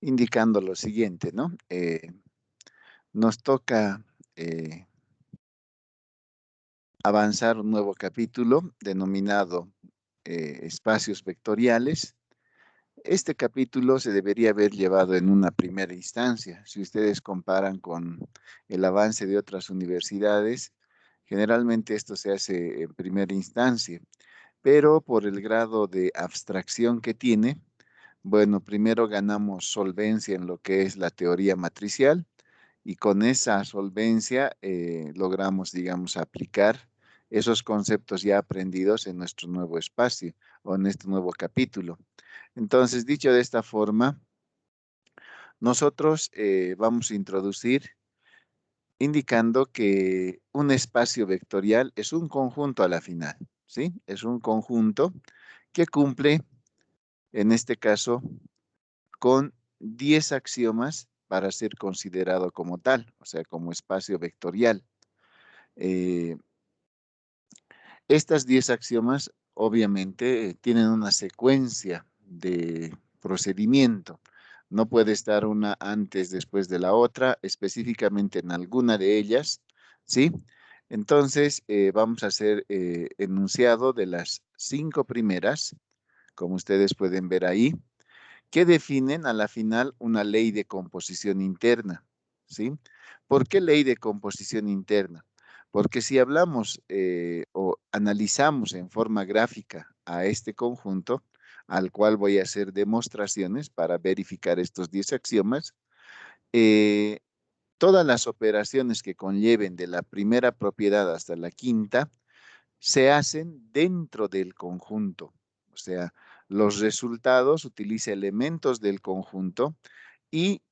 indicando lo siguiente, ¿no? Nos toca avanzar un nuevo capítulo denominado espacios vectoriales. Este capítulo se debería haber llevado en una primera instancia. Si ustedes comparan con el avance de otras universidades, generalmente esto se hace en primera instancia, pero por el grado de abstracción que tiene, bueno, primero ganamos solvencia en lo que es la teoría matricial y con esa solvencia logramos, digamos, aplicar esos conceptos ya aprendidos en nuestro nuevo espacio o en este nuevo capítulo. Entonces, dicho de esta forma, nosotros vamos a introducir indicando que un espacio vectorial es un conjunto a la final, ¿sí? Es un conjunto que cumple, en este caso, con 10 axiomas para ser considerado como tal, o sea, como espacio vectorial. Eh, Estas 10 axiomas obviamente tienen una secuencia de procedimiento. No puede estar una antes, después de la otra, específicamente en alguna de ellas, ¿sí? Entonces, vamos a hacer enunciado de las 5 primeras, como ustedes pueden ver ahí, que definen a la final una ley de composición interna, ¿sí? ¿Por qué ley de composición interna? Porque si hablamos o analizamos en forma gráfica a este conjunto, al cual voy a hacer demostraciones para verificar estos 10 axiomas, eh, todas las operaciones que conlleven de la primera propiedad hasta la quinta se hacen dentro del conjunto. O sea, los resultados utiliza elementos del conjunto y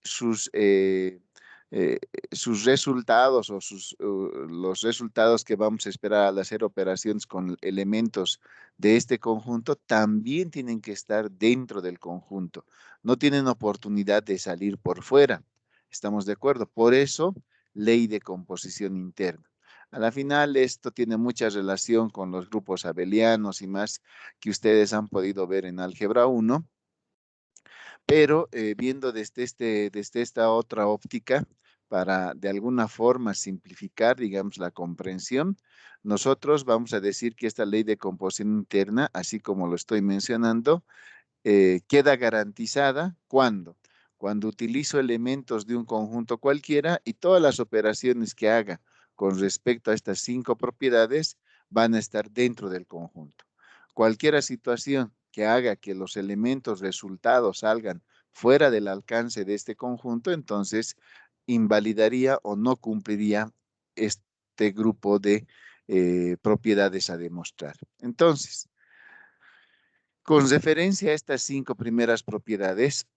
eh, sus resultados o los resultados que vamos a esperar al hacer operaciones con elementos de este conjunto también tienen que estar dentro del conjunto. No tienen oportunidad de salir por fuera. ¿Estamos de acuerdo? Por eso, ley de composición interna. A la final, esto tiene mucha relación con los grupos abelianos y más que ustedes han podido ver en Álgebra 1, pero viendo desde esta otra óptica, para de alguna forma simplificar, digamos, la comprensión, nosotros vamos a decir que esta ley de composición interna, así como lo estoy mencionando, queda garantizada cuando utilizo elementos de un conjunto cualquiera y todas las operaciones que haga con respecto a estas 5 propiedades van a estar dentro del conjunto. Cualquier situación que haga que los elementos resultados salgan fuera del alcance de este conjunto, entonces invalidaría o no cumpliría este grupo de propiedades a demostrar. Entonces, con referencia a estas 5 primeras propiedades,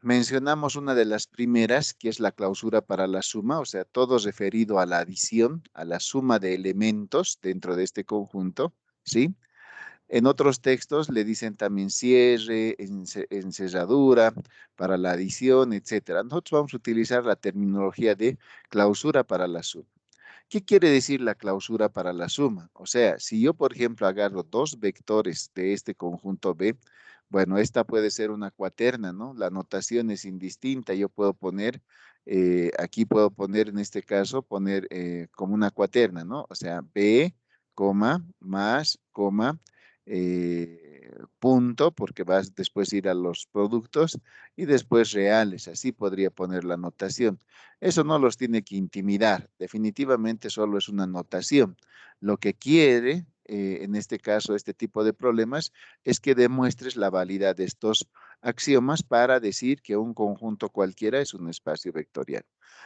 mencionamos una de las primeras, que es la clausura para la suma, o sea, todo referido a la adición, a la suma de elementos dentro de este conjunto, ¿sí? En otros textos le dicen también cierre, encerradura, para la adición, etcétera. Nosotros vamos a utilizar la terminología de clausura para la suma. ¿Qué quiere decir la clausura para la suma? O sea, si yo, por ejemplo, agarro dos vectores de este conjunto B, bueno, esta puede ser una cuaterna, ¿no? La notación es indistinta. Yo puedo poner, aquí puedo poner, en este caso, poner como una cuaterna, ¿no? O sea, B, coma, más, coma, punto, porque vas después a ir a los productos y después reales. Así podría poner la notación. Eso no los tiene que intimidar, definitivamente solo es una notación. Lo que quiere, en este caso, este tipo de problemas, es que demuestres la validad de estos axiomas para decir que un conjunto cualquiera es un espacio vectorial.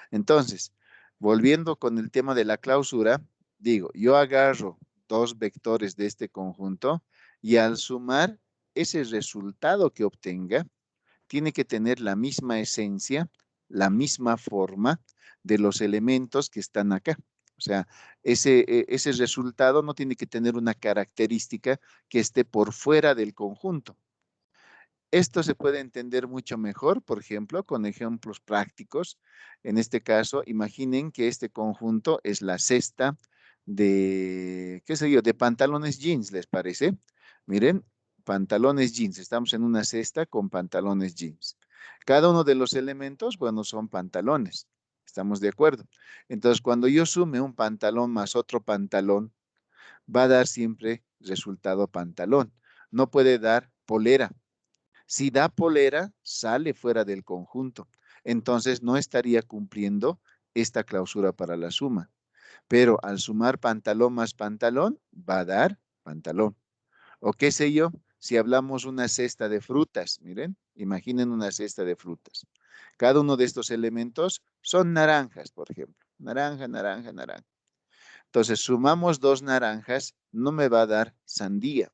Entonces, volviendo con el tema de la clausura, digo, yo agarro dos vectores de este conjunto y al sumar ese resultado que obtenga, tiene que tener la misma esencia, la misma forma de los elementos que están acá. O sea, ese resultado no tiene que tener una característica que esté por fuera del conjunto. Esto se puede entender mucho mejor, por ejemplo, con ejemplos prácticos. En este caso, imaginen que este conjunto es la cesta de, qué sé yo, de pantalones jeans, ¿les parece? Miren, pantalones jeans. Estamos en una cesta con pantalones jeans. Cada uno de los elementos, bueno, son pantalones. ¿Estamos de acuerdo? Entonces, cuando yo sume un pantalón más otro pantalón, va a dar siempre resultado pantalón. No puede dar polera. Si da polera, sale fuera del conjunto. Entonces, no estaría cumpliendo esta clausura para la suma. Pero al sumar pantalón más pantalón, va a dar pantalón. O qué sé yo, si hablamos una cesta de frutas, miren, imaginen una cesta de frutas. Cada uno de estos elementos son naranjas, por ejemplo. Naranja, naranja, naranja. Entonces, sumamos dos naranjas, no me va a dar sandía.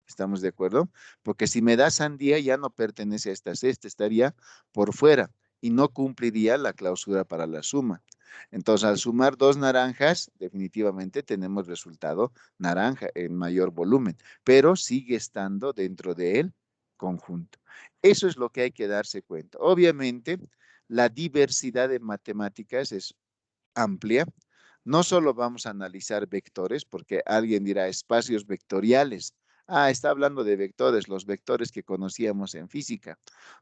¿Estamos de acuerdo? Porque si me da sandía, ya no pertenece a esta cesta, estaría por fuera y no cumpliría la clausura para la suma. Entonces, al sumar dos naranjas, definitivamente tenemos resultado naranja en mayor volumen, pero sigue estando dentro del conjunto. Eso es lo que hay que darse cuenta. Obviamente, la diversidad de matemáticas es amplia. No solo vamos a analizar vectores, porque alguien dirá espacios vectoriales. Ah, está hablando de vectores, los vectores que conocíamos en física.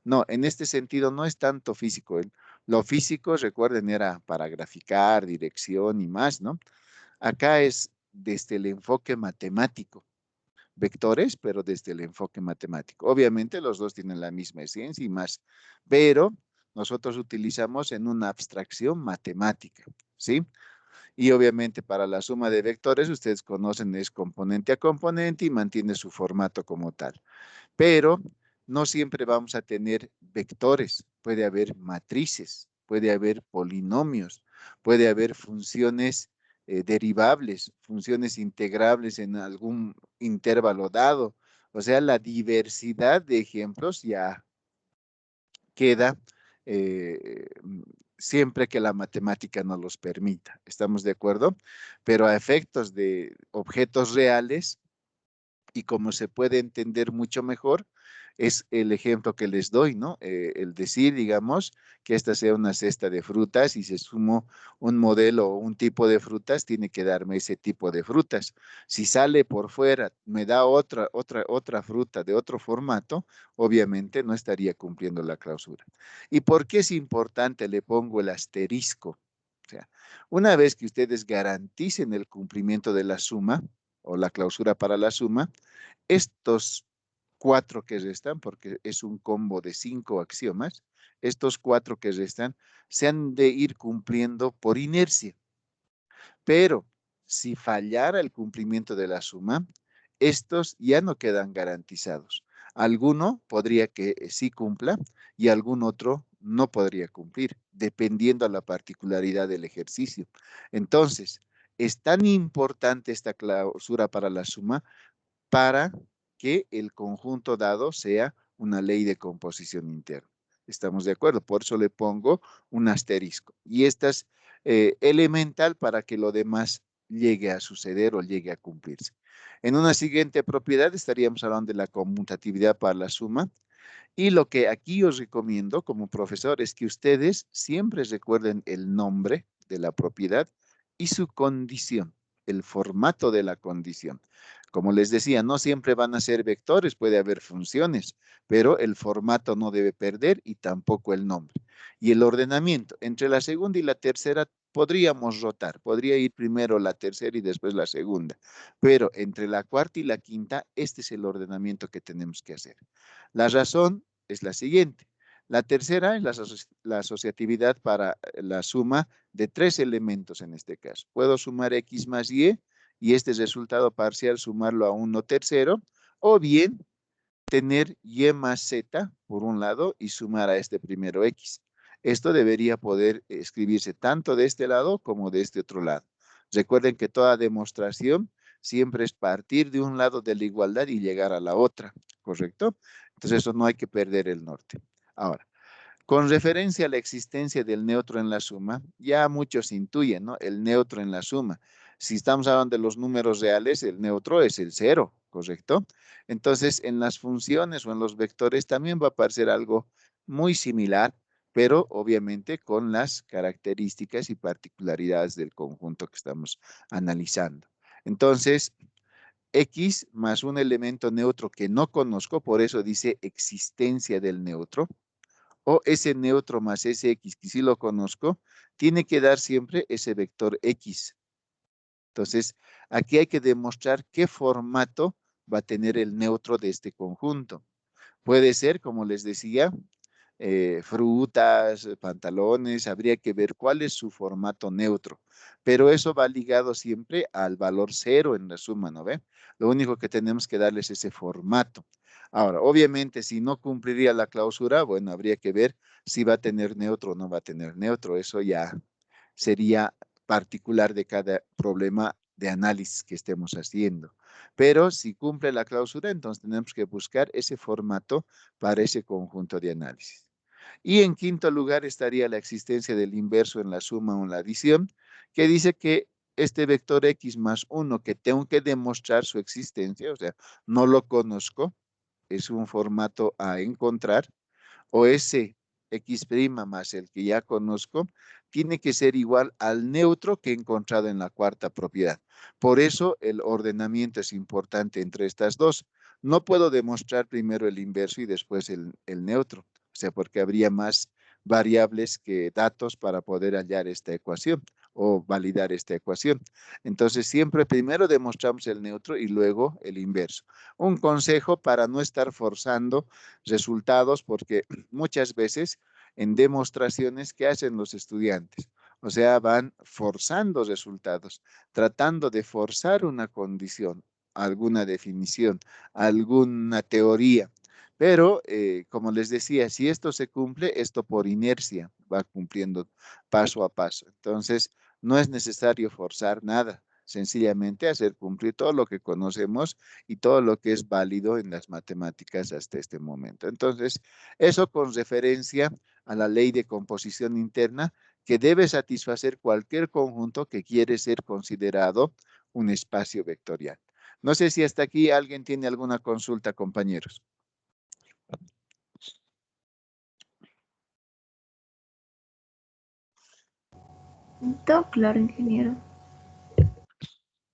No, en este sentido no es tanto físico. Lo físico, recuerden, era para graficar, dirección y más, ¿no? Acá es desde el enfoque matemático. Vectores, pero desde el enfoque matemático. Obviamente los dos tienen la misma esencia y más, pero nosotros utilizamos en una abstracción matemática, ¿sí? Y obviamente para la suma de vectores, ustedes conocen, es componente a componente y mantiene su formato como tal. Pero no siempre vamos a tener vectores. Puede haber matrices, puede haber polinomios, puede haber funciones derivables, funciones integrables en algún intervalo dado. O sea, la diversidad de ejemplos ya queda siempre que la matemática nos los permita. ¿Estamos de acuerdo? Pero a efectos de objetos reales, y como se puede entender mucho mejor, es el ejemplo que les doy, ¿no? El decir, digamos, que esta sea una cesta de frutas y se sumo un modelo o un tipo de frutas, tiene que darme ese tipo de frutas. Si sale por fuera, me da otra fruta de otro formato, obviamente no estaría cumpliendo la clausura. ¿Y por qué es importante? Le pongo el asterisco. O sea, una vez que ustedes garanticen el cumplimiento de la suma o la clausura para la suma, estos cuatro que restan, porque es un combo de 5 axiomas, estos cuatro que restan se han de ir cumpliendo por inercia. Pero si fallara el cumplimiento de la suma, estos ya no quedan garantizados. Alguno podría que sí cumpla y algún otro no podría cumplir, dependiendo a la particularidad del ejercicio. Entonces, es tan importante esta clausura para la suma para que el conjunto dado sea una ley de composición interna. ¿Estamos de acuerdo? Por eso le pongo un asterisco. Y esta es elemental para que lo demás llegue a suceder o llegue a cumplirse. En una siguiente propiedad estaríamos hablando de la conmutatividad para la suma. Y lo que aquí os recomiendo como profesor es que ustedes siempre recuerden el nombre de la propiedad y su condición, el formato de la condición. Como les decía, no siempre van a ser vectores, puede haber funciones, pero el formato no debe perder y tampoco el nombre. Y el ordenamiento, entre la segunda y la tercera podríamos rotar, podría ir primero la tercera y después la segunda, pero entre la cuarta y la quinta, este es el ordenamiento que tenemos que hacer. La razón es la siguiente. La tercera es la asociatividad para la suma de tres elementos en este caso. Puedo sumar x más y este resultado parcial sumarlo a uno tercero, o bien tener y más z por un lado y sumar a este primero x. Esto debería poder escribirse tanto de este lado como de este otro lado. Recuerden que toda demostración siempre es partir de un lado de la igualdad y llegar a la otra, ¿correcto? Entonces eso no hay que perder el norte. Ahora, con referencia a la existencia del neutro en la suma, ya muchos intuyen, ¿no? El neutro en la suma. Si estamos hablando de los números reales, el neutro es el cero, ¿correcto? Entonces, en las funciones o en los vectores también va a aparecer algo muy similar, pero obviamente con las características y particularidades del conjunto que estamos analizando. Entonces, X más un elemento neutro que no conozco, por eso dice existencia del neutro, o ese neutro más ese X, que sí lo conozco, tiene que dar siempre ese vector X. Entonces, aquí hay que demostrar qué formato va a tener el neutro de este conjunto. Puede ser, como les decía, frutas, pantalones, habría que ver cuál es su formato neutro. Pero eso va ligado siempre al valor cero en la suma, ¿no ve? Lo único que tenemos que darles es ese formato. Ahora, obviamente, si no cumpliría la clausura, bueno, habría que ver si va a tener neutro o no va a tener neutro. Eso ya sería particular de cada problema de análisis que estemos haciendo. Pero si cumple la clausura, entonces tenemos que buscar ese formato para ese conjunto de análisis. Y en quinto lugar estaría la existencia del inverso en la suma o en la adición, que dice que este vector X más 1 que tengo que demostrar su existencia, o sea, no lo conozco, es un formato a encontrar, o ese X' más el que ya conozco, tiene que ser igual al neutro que he encontrado en la cuarta propiedad. Por eso el ordenamiento es importante entre estas dos. No puedo demostrar primero el inverso y después el neutro, o sea, porque habría más variables que datos para poder hallar esta ecuación o validar esta ecuación. Entonces, siempre primero demostramos el neutro y luego el inverso. Un consejo para no estar forzando resultados, porque muchas veces en demostraciones, ¿qué hacen los estudiantes? O sea, van forzando resultados, tratando de forzar una condición, alguna definición, alguna teoría. Pero, como les decía, si esto se cumple, esto por inercia va cumpliendo paso a paso. Entonces, no es necesario forzar nada, sencillamente hacer cumplir todo lo que conocemos y todo lo que es válido en las matemáticas hasta este momento. Entonces, eso con referencia a la ley de composición interna que debe satisfacer cualquier conjunto que quiere ser considerado un espacio vectorial. No sé si hasta aquí alguien tiene alguna consulta, compañeros. Todo claro, ingeniero.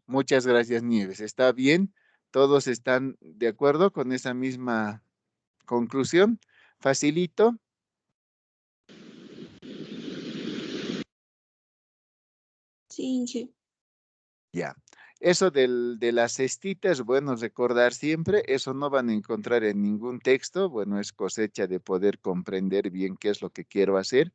Muchas gracias, Nieves. ¿Está bien? ¿Todos están de acuerdo con esa misma conclusión? Facilito. Sí, Inge. Ya. Eso de las cestitas, bueno, recordar siempre, eso no van a encontrar en ningún texto. Bueno, es cosecha de poder comprender bien qué es lo que quiero hacer.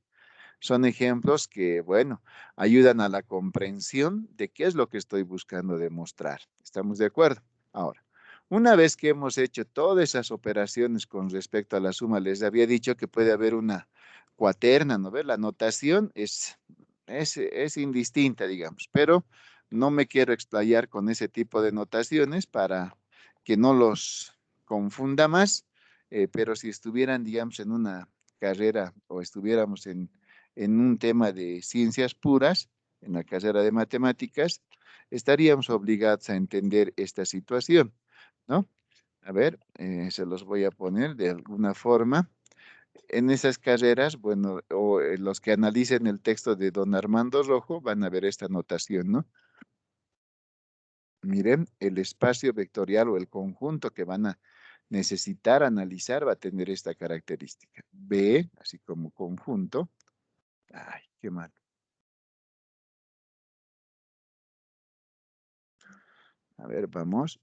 Son ejemplos que, bueno, ayudan a la comprensión de qué es lo que estoy buscando demostrar. ¿Estamos de acuerdo? Ahora, una vez que hemos hecho todas esas operaciones con respecto a la suma, les había dicho que puede haber una cuaterna, ¿no ve? La notación es indistinta, digamos, pero no me quiero explayar con ese tipo de notaciones para que no los confunda más, pero si estuvieran, digamos, en una carrera o estuviéramos en un tema de ciencias puras, en la carrera de matemáticas, estaríamos obligados a entender esta situación, ¿no? A ver, se los voy a poner de alguna forma. En esas carreras, bueno, o los que analicen el texto de don Armando Rojo van a ver esta notación, ¿no? Miren, el espacio vectorial o el conjunto que van a necesitar analizar va a tener esta característica. B, así como conjunto. Ay, qué mal. A ver, vamos.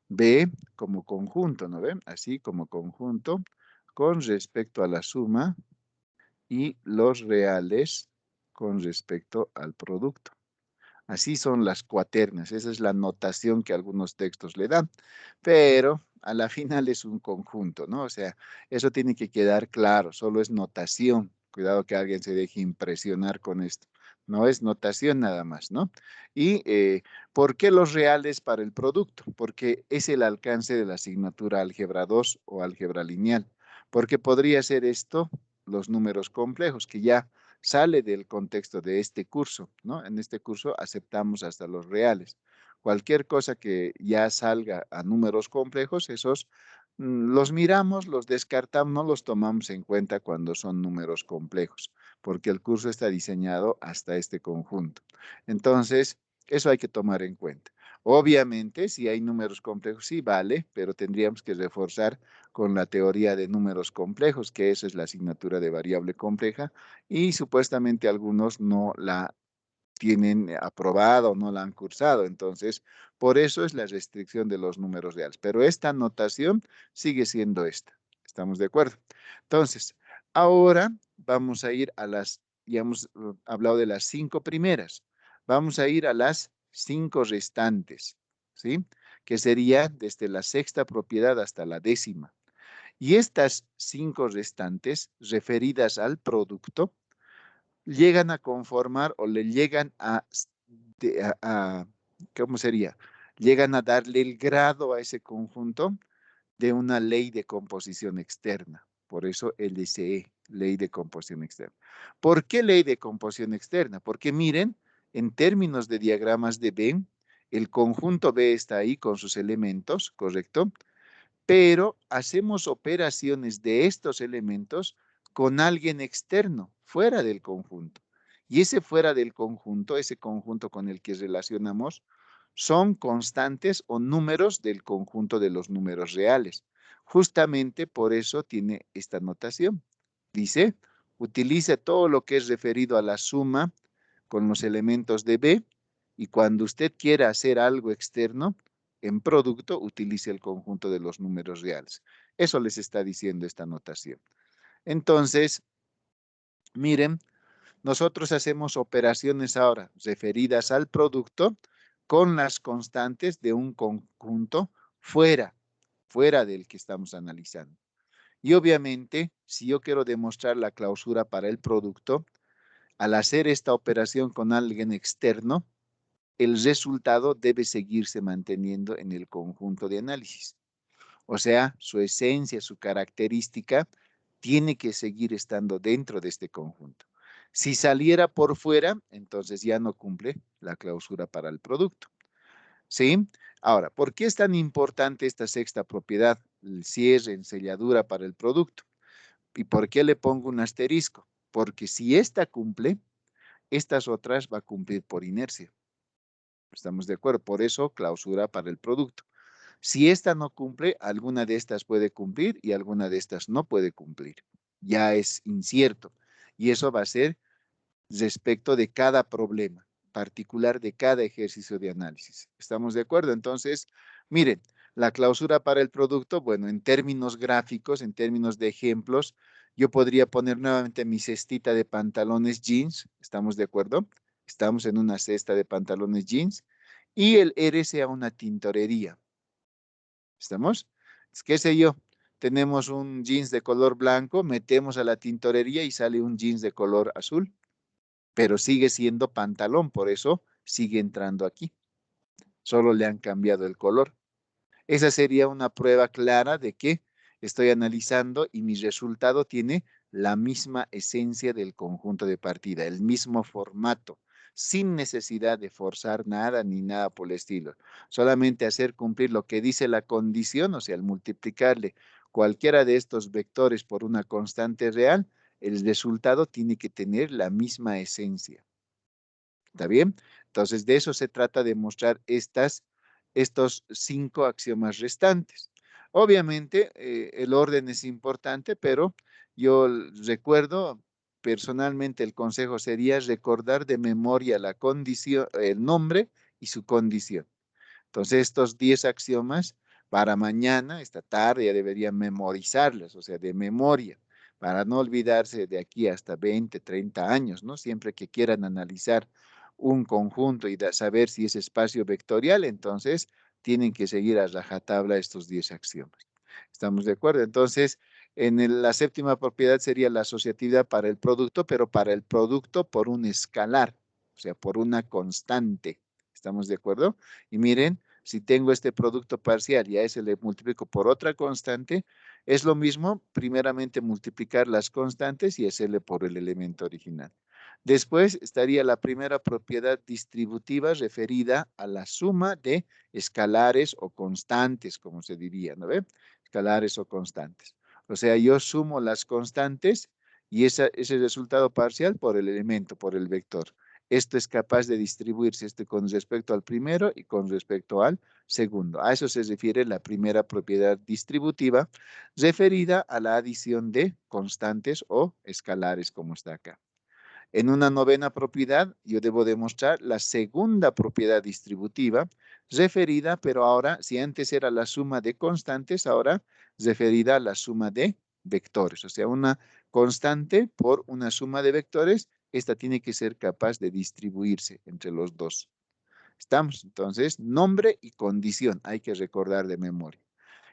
B como conjunto, ¿no ven? Así como conjunto con respecto a la suma y los reales con respecto al producto. Así son las cuaternas, esa es la notación que algunos textos le dan, pero a la final es un conjunto, ¿no? O sea, eso tiene que quedar claro, solo es notación. Cuidado que alguien se deje impresionar con esto. No es notación nada más, ¿no? Y ¿por qué los reales para el producto? Porque es el alcance de la asignatura álgebra 2 o álgebra lineal. Porque podría ser esto los números complejos, que ya sale del contexto de este curso, ¿no? En este curso aceptamos hasta los reales. Cualquier cosa que ya salga a números complejos, esos los miramos, los descartamos, no los tomamos en cuenta cuando son números complejos, porque el curso está diseñado hasta este conjunto. Entonces, eso hay que tomar en cuenta. Obviamente, si hay números complejos, sí vale, pero tendríamos que reforzar con la teoría de números complejos, que esa es la asignatura de variable compleja, y supuestamente algunos no la tienen aprobada o no la han cursado. Entonces, por eso es la restricción de los números reales. Pero esta notación sigue siendo esta. ¿Estamos de acuerdo? Entonces, ahora vamos a ir a las, ya hemos hablado de las 5 primeras. Vamos a ir a las 5 restantes, ¿sí? Que sería desde la sexta propiedad hasta la décima. Y estas 5 restantes referidas al producto llegan a conformar o le llegan ¿cómo sería? Llegan a darle el grado a ese conjunto de una ley de composición externa. Por eso LCE, ley de composición externa. ¿Por qué ley de composición externa? Porque miren, en términos de diagramas de Venn, el conjunto B está ahí con sus elementos, ¿correcto? Pero hacemos operaciones de estos elementos con alguien externo, fuera del conjunto. Y ese fuera del conjunto, ese conjunto con el que relacionamos, son constantes o números del conjunto de los números reales. Justamente por eso tiene esta notación. Dice, utilice todo lo que es referido a la suma con los elementos de B y cuando usted quiera hacer algo externo, en producto, utilice el conjunto de los números reales. Eso les está diciendo esta notación. Entonces, miren, nosotros hacemos operaciones ahora referidas al producto con las constantes de un conjunto fuera del que estamos analizando. Y obviamente, si yo quiero demostrar la clausura para el producto, al hacer esta operación con alguien externo, el resultado debe seguirse manteniendo en el conjunto de análisis. O sea, su esencia, su característica, tiene que seguir estando dentro de este conjunto. Si saliera por fuera, entonces ya no cumple la clausura para el producto. ¿Sí? Ahora, ¿por qué es tan importante esta sexta propiedad, el cierre en selladura para el producto? ¿Y por qué le pongo un asterisco? Porque si esta cumple, estas otras va a cumplir por inercia. ¿Estamos de acuerdo? Por eso, clausura para el producto. Si esta no cumple, alguna de estas puede cumplir y alguna de estas no puede cumplir. Ya es incierto. Y eso va a ser respecto de cada problema particular de cada ejercicio de análisis. ¿Estamos de acuerdo? Entonces, miren, la clausura para el producto, bueno, en términos gráficos, en términos de ejemplos, yo podría poner nuevamente mi cestita de pantalones jeans. ¿Estamos de acuerdo? Estamos en una cesta de pantalones jeans y el R sea una tintorería. ¿Estamos? ¿Qué sé yo? Tenemos un jeans de color blanco, metemos a la tintorería y sale un jeans de color azul, pero sigue siendo pantalón, por eso sigue entrando aquí. Solo le han cambiado el color. Esa sería una prueba clara de que estoy analizando y mi resultado tiene la misma esencia del conjunto de partida, el mismo formato, sin necesidad de forzar nada ni nada por el estilo. Solamente hacer cumplir lo que dice la condición, o sea, al multiplicarle cualquiera de estos vectores por una constante real, el resultado tiene que tener la misma esencia. ¿Está bien? Entonces, de eso se trata de mostrar estos 5 axiomas restantes. Obviamente, el orden es importante, pero yo recuerdo, personalmente, el consejo sería recordar de memoria la condición, el nombre y su condición. Entonces, estos 10 axiomas para mañana, esta tarde, ya deberían memorizarlos, o sea, de memoria, para no olvidarse de aquí hasta 20, 30 años, ¿no? Siempre que quieran analizar un conjunto y saber si es espacio vectorial, entonces tienen que seguir a rajatabla estos 10 axiomas. ¿Estamos de acuerdo? Entonces, la séptima propiedad sería la asociatividad para el producto, pero para el producto por un escalar, o sea, por una constante. ¿Estamos de acuerdo? Y miren, si tengo este producto parcial y a ese le multiplico por otra constante, es lo mismo, primeramente multiplicar las constantes y hacerle por el elemento original. Después estaría la primera propiedad distributiva referida a la suma de escalares o constantes, como se diría, ¿no ve? Escalares o constantes. O sea, yo sumo las constantes y ese resultado parcial por el elemento, por el vector. esto es capaz de distribuirse con respecto al primero y con respecto al segundo. A eso se refiere la primera propiedad distributiva, referida a la adición de constantes o escalares, como está acá. En una novena propiedad, yo debo demostrar la segunda propiedad distributiva referida, pero ahora, si antes era la suma de constantes, ahora referida a la suma de vectores. O sea, una constante por una suma de vectores, esta tiene que ser capaz de distribuirse entre los dos. ¿Estamos? Entonces, nombre y condición, hay que recordar de memoria.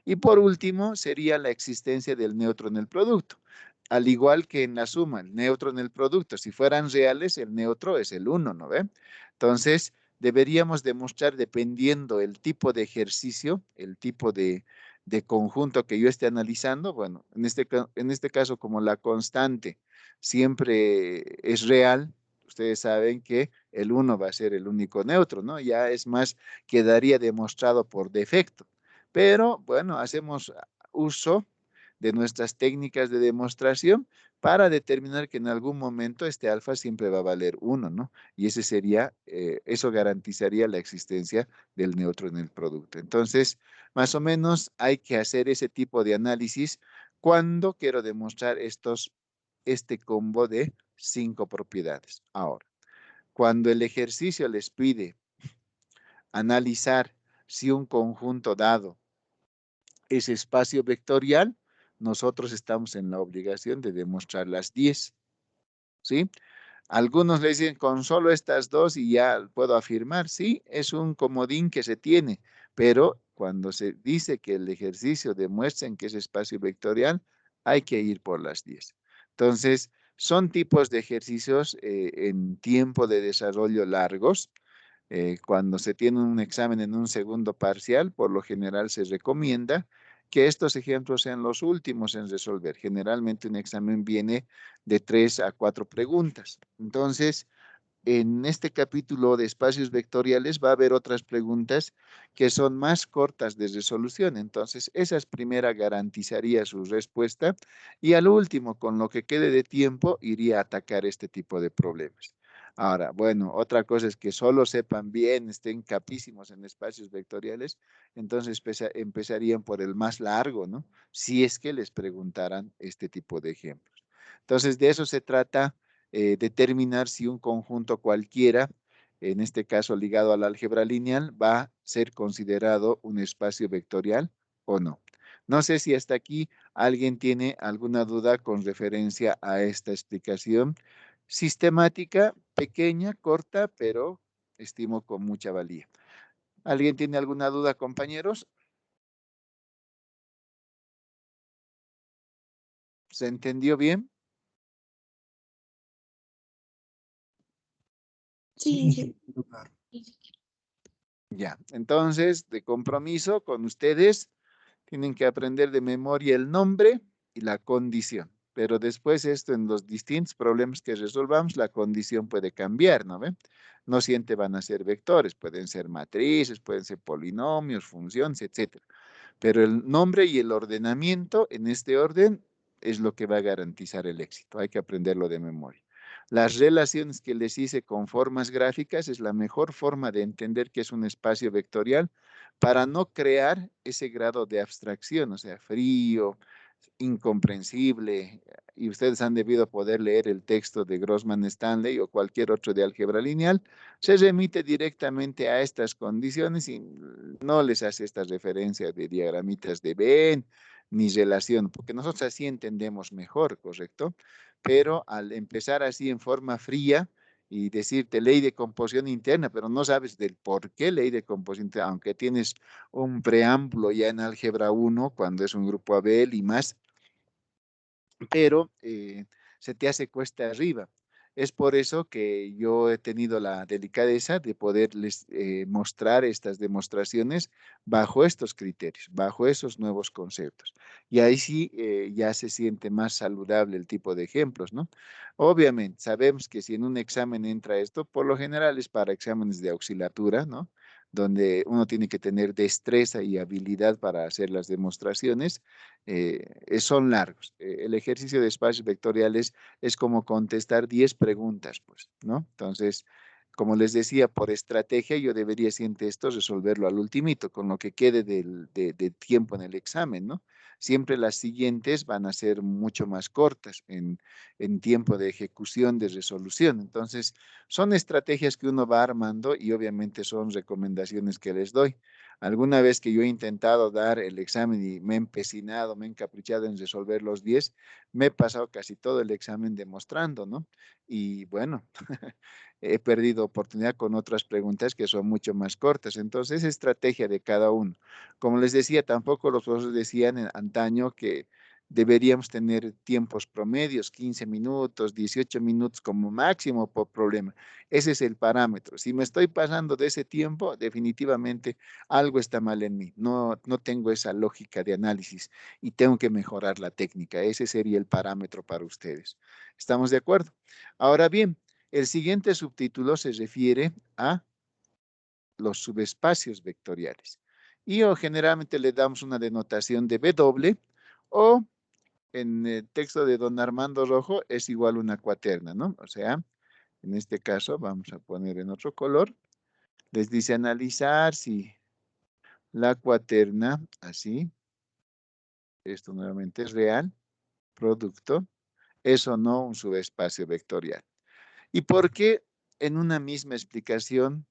Y por último, sería la existencia del neutro en el producto. Al igual que en la suma, el neutro en el producto, si fueran reales, el neutro es el 1, ¿no ve? Entonces, deberíamos demostrar, dependiendo el tipo de ejercicio, el tipo de conjunto que yo esté analizando, bueno, en este caso, como la constante siempre es real, ustedes saben que el 1 va a ser el único neutro, ¿no? Ya es más, quedaría demostrado por defecto. Pero bueno, hacemos uso de nuestras técnicas de demostración para determinar que en algún momento este alfa siempre va a valer 1, ¿no? Y ese sería, eso garantizaría la existencia del neutro en el producto. Entonces, más o menos hay que hacer ese tipo de análisis cuando quiero demostrar este combo de 5 propiedades. Ahora, cuando el ejercicio les pide analizar si un conjunto dado ese espacio vectorial, nosotros estamos en la obligación de demostrar las 10, ¿sí? Algunos le dicen con solo estas dos y ya puedo afirmar, sí, es un comodín que se tiene, pero cuando se dice que el ejercicio demuestra que es espacio vectorial, hay que ir por las 10. Entonces, son tipos de ejercicios en tiempo de desarrollo largos. Cuando se tiene un examen en un segundo parcial, por lo general se recomienda que estos ejemplos sean los últimos en resolver. Generalmente un examen viene de 3 a 4 preguntas. Entonces, en este capítulo de espacios vectoriales va a haber otras preguntas que son más cortas de resolución. Entonces, esas primera garantizaría su respuesta y al último, con lo que quede de tiempo, iría a atacar este tipo de problemas. Ahora, bueno, otra cosa es que solo sepan bien, estén capísimos en espacios vectoriales, entonces empezarían por el más largo, ¿no? Si es que les preguntaran este tipo de ejemplos. Entonces, de eso se trata determinar si un conjunto cualquiera, en este caso ligado al álgebra lineal, va a ser considerado un espacio vectorial o no. No sé si hasta aquí alguien tiene alguna duda con referencia a esta explicación sistemática, pequeña, corta, pero estimo con mucha valía. ¿Alguien tiene alguna duda, compañeros? ¿Se entendió bien? Sí, sí. Ya, entonces, de compromiso con ustedes, tienen que aprender de memoria el nombre y la condición. Pero después esto en los distintos problemas que resolvamos, la condición puede cambiar, ¿no ve? No siempre van a ser vectores, pueden ser matrices, pueden ser polinomios, funciones, etcétera. Pero el nombre y el ordenamiento en este orden es lo que va a garantizar el éxito. Hay que aprenderlo de memoria. Las relaciones que les hice con formas gráficas es la mejor forma de entender que es un espacio vectorial para no crear ese grado de abstracción, o sea, frío, incomprensible, y ustedes han debido poder leer el texto de Grossman Stanley o cualquier otro de álgebra lineal, se remite directamente a estas condiciones y no les hace estas referencias de diagramitas de Venn ni relación, porque nosotros así entendemos mejor, ¿correcto? Pero al empezar así en forma fría, y decirte ley de composición interna, pero no sabes del por qué ley de composición interna, aunque tienes un preámbulo ya en álgebra 1, cuando es un grupo Abel y más, pero se te hace cuesta arriba. Es por eso que yo he tenido la delicadeza de poderles mostrar estas demostraciones bajo estos criterios, bajo esos nuevos conceptos. Y ahí sí ya se siente más saludable el tipo de ejemplos, ¿no? Obviamente, sabemos que si en un examen entra esto, por lo general es para exámenes de auxilatura, ¿no? donde uno tiene que tener destreza y habilidad para hacer las demostraciones, son largos. El ejercicio de espacios vectoriales es como contestar 10 preguntas, pues, ¿no? Entonces, como les decía, por estrategia yo debería, siempre esto, resolverlo al ultimito, con lo que quede de tiempo en el examen, ¿no? Siempre las siguientes van a ser mucho más cortas en tiempo de ejecución, de resolución. Entonces, son estrategias que uno va armando y obviamente son recomendaciones que les doy. Alguna vez que yo he intentado dar el examen y me he empecinado, me he encaprichado en resolver los 10, me he pasado casi todo el examen demostrando, ¿no? Y bueno, he perdido oportunidad con otras preguntas que son mucho más cortas. Entonces, es estrategia de cada uno. Como les decía, tampoco los profesores decían antaño que deberíamos tener tiempos promedios, 15 minutos, 18 minutos como máximo por problema. Ese es el parámetro. Si me estoy pasando de ese tiempo, definitivamente algo está mal en mí. No tengo esa lógica de análisis y tengo que mejorar la técnica. Ese sería el parámetro para ustedes. ¿Estamos de acuerdo? Ahora bien, el siguiente subtítulo se refiere a los subespacios vectoriales. Y o generalmente le damos una denotación de W o en el texto de don Armando Rojo es igual a una cuaterna, ¿no? O sea, en este caso vamos a poner en otro color. Les dice analizar si la cuaterna, así, esto nuevamente es real, producto, es o no un subespacio vectorial. ¿Y por qué en una misma explicación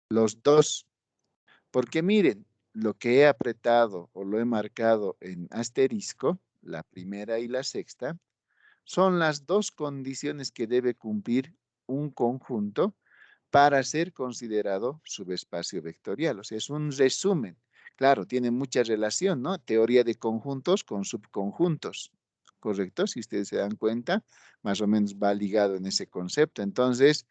los dos? Porque miren, lo que he apretado o lo he marcado en asterisco, la primera y la sexta, son las dos condiciones que debe cumplir un conjunto para ser considerado subespacio vectorial. O sea, es un resumen. Claro, tiene mucha relación, ¿no? Teoría de conjuntos con subconjuntos, ¿correcto? Si ustedes se dan cuenta, más o menos va ligado en ese concepto. Entonces,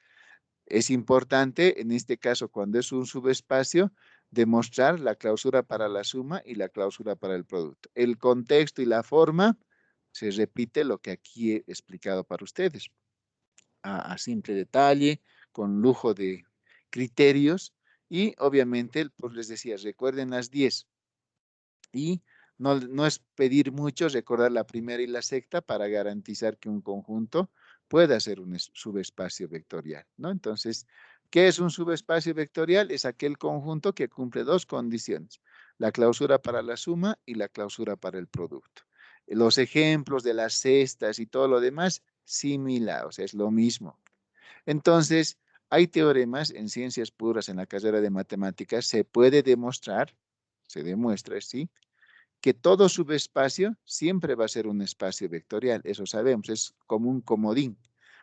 es importante, en este caso, cuando es un subespacio, demostrar la clausura para la suma y la clausura para el producto. El contexto y la forma se repite lo que aquí he explicado para ustedes. A simple detalle, con lujo de criterios y obviamente, pues les decía, recuerden las 10 y no es pedir mucho, recordar la primera y la sexta para garantizar que un conjunto pueda ser un subespacio vectorial, ¿no? Entonces, ¿qué es un subespacio vectorial? Es aquel conjunto que cumple dos condiciones, la clausura para la suma y la clausura para el producto. Los ejemplos de las cestas y todo lo demás, similar, o sea, es lo mismo. Entonces, hay teoremas en ciencias puras en la carrera de matemáticas, se puede demostrar, se demuestra, sí, que todo subespacio siempre va a ser un espacio vectorial, eso sabemos, es como un comodín.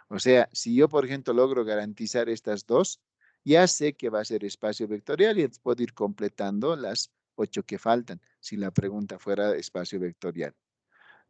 O sea, si yo, por ejemplo, logro garantizar estas dos, ya sé que va a ser espacio vectorial y puedo ir completando las 8 que faltan, si la pregunta fuera espacio vectorial.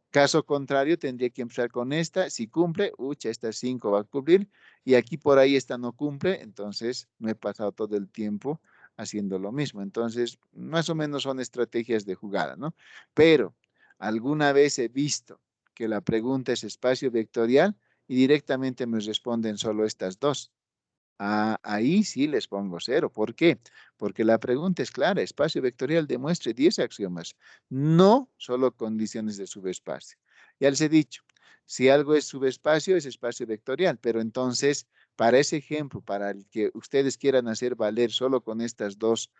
Caso contrario, tendría que empezar con esta. Si cumple, ucha, esta 5 va a cumplir. Y aquí por ahí esta no cumple, entonces no he pasado todo el tiempo haciendo lo mismo. Entonces, más o menos son estrategias de jugada, ¿no? Pero alguna vez he visto que la pregunta es espacio vectorial y directamente me responden solo estas dos. Ahí sí les pongo 0. ¿Por qué? Porque la pregunta es clara. Espacio vectorial demuestre 10 axiomas, no solo condiciones de subespacio. Ya les he dicho, si algo es subespacio, es espacio vectorial, pero entonces, para ese ejemplo, para el que ustedes quieran hacer valer solo con estas dos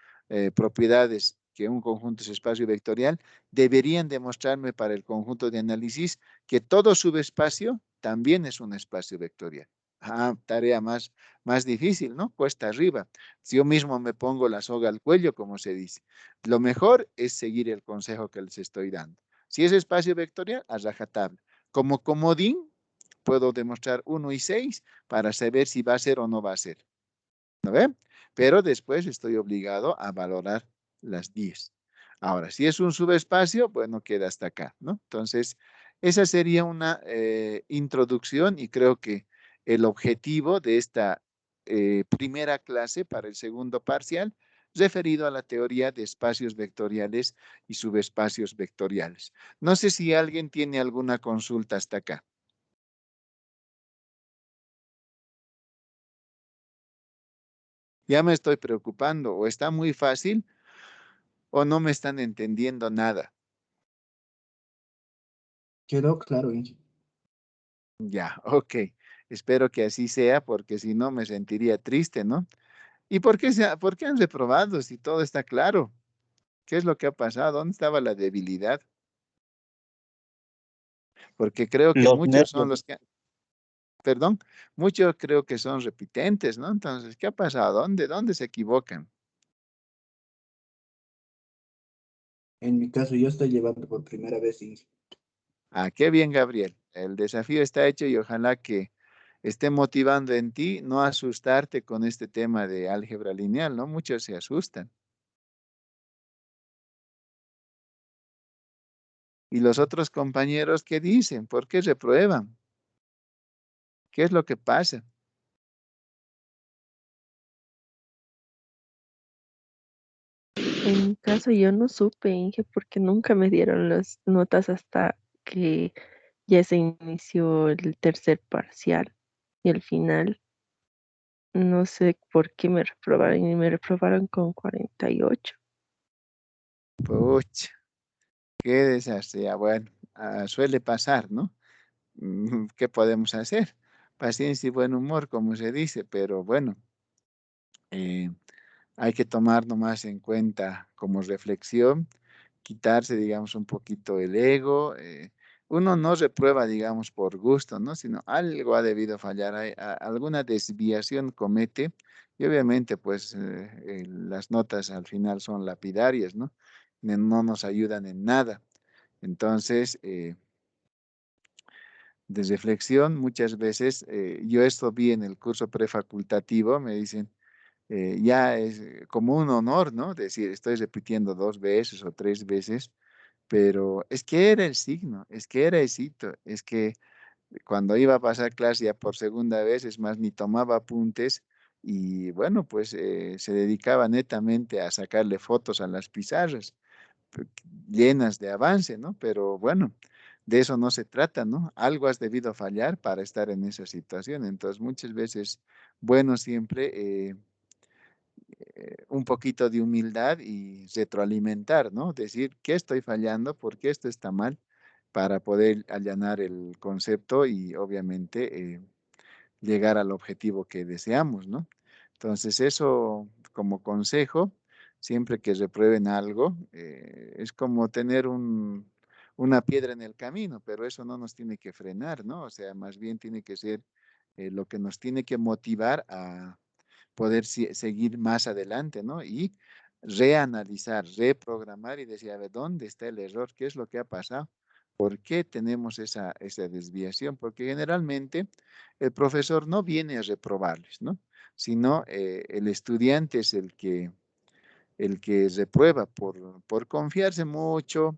propiedades, que un conjunto es espacio vectorial, deberían demostrarme para el conjunto de análisis que todo subespacio también es un espacio vectorial. Tarea más difícil, ¿no? Cuesta arriba. Si yo mismo me pongo la soga al cuello, como se dice. Lo mejor es seguir el consejo que les estoy dando. Si es espacio vectorial, a rajatabla. Como comodín, puedo demostrar 1 y 6 para saber si va a ser o no va a ser. ¿No ve? Pero después estoy obligado a valorar las 10. Ahora, si es un subespacio, bueno, queda hasta acá, ¿no? Entonces, esa sería una introducción y creo que el objetivo de esta primera clase para el segundo parcial referido a la teoría de espacios vectoriales y subespacios vectoriales. No sé si alguien tiene alguna consulta hasta acá. Ya me estoy preocupando, o está muy fácil o no me están entendiendo nada. Quedó claro, Inge. Ya, ok. Espero que así sea, porque si no me sentiría triste, ¿no? ¿Y por qué han reprobado si todo está claro? ¿Qué es lo que ha pasado? ¿Dónde estaba la debilidad? Porque creo que Los muchos son nervios. los que, perdón, muchos creo que son repitentes, ¿no? Entonces, ¿qué ha pasado? ¿Dónde se equivocan? En mi caso, yo estoy llevando por primera vez, Inge. Ah, qué bien, Gabriel. El desafío está hecho y ojalá que esté motivando en ti no asustarte con este tema de álgebra lineal, ¿no? Muchos se asustan. ¿Y los otros compañeros qué dicen? ¿Por qué reprueban? ¿Qué es lo que pasa? En mi caso yo no supe, Inge, porque nunca me dieron las notas hasta que ya se inició el tercer parcial y el final. No sé por qué me reprobaron y me reprobaron con 48. Pucha, qué desastre. Ya, bueno, suele pasar, ¿no? ¿Qué podemos hacer? Paciencia y buen humor, como se dice, pero bueno, eh, hay que tomar nomás en cuenta como reflexión, quitarse, digamos, un poquito el ego. Uno no reprueba, digamos, por gusto, ¿no? Sino algo ha debido fallar, alguna desviación comete y obviamente, pues, las notas al final son lapidarias, ¿no? No nos ayudan en nada. Entonces, de reflexión, muchas veces, yo esto vi en el curso prefacultativo, me dicen, ya es como un honor, ¿no? Decir, estoy repitiendo 2 veces o 3 veces, pero es que era el signo, es que era el cito, es que cuando iba a pasar clase ya por segunda vez, es más, ni tomaba apuntes y bueno, pues se dedicaba netamente a sacarle fotos a las pizarras p- llenas de avance, ¿no? Pero bueno, de eso no se trata, ¿no? Algo has debido fallar para estar en esa situación. Entonces, muchas veces, bueno, siempre un poquito de humildad y retroalimentar, ¿no? Decir, ¿qué estoy fallando? ¿Por qué esto está mal? Para poder allanar el concepto y obviamente llegar al objetivo que deseamos, ¿no? Entonces, eso como consejo, siempre que reprueben algo, es como tener una piedra en el camino, pero eso no nos tiene que frenar, ¿no? O sea, más bien tiene que ser lo que nos tiene que motivar a poder seguir más adelante, ¿no? Y reanalizar, reprogramar y decir, a ver, ¿dónde está el error? ¿Qué es lo que ha pasado? ¿Por qué tenemos esa desviación? Porque generalmente el profesor no viene a reprobarles, ¿no? Sino el estudiante es el que reprueba por confiarse mucho,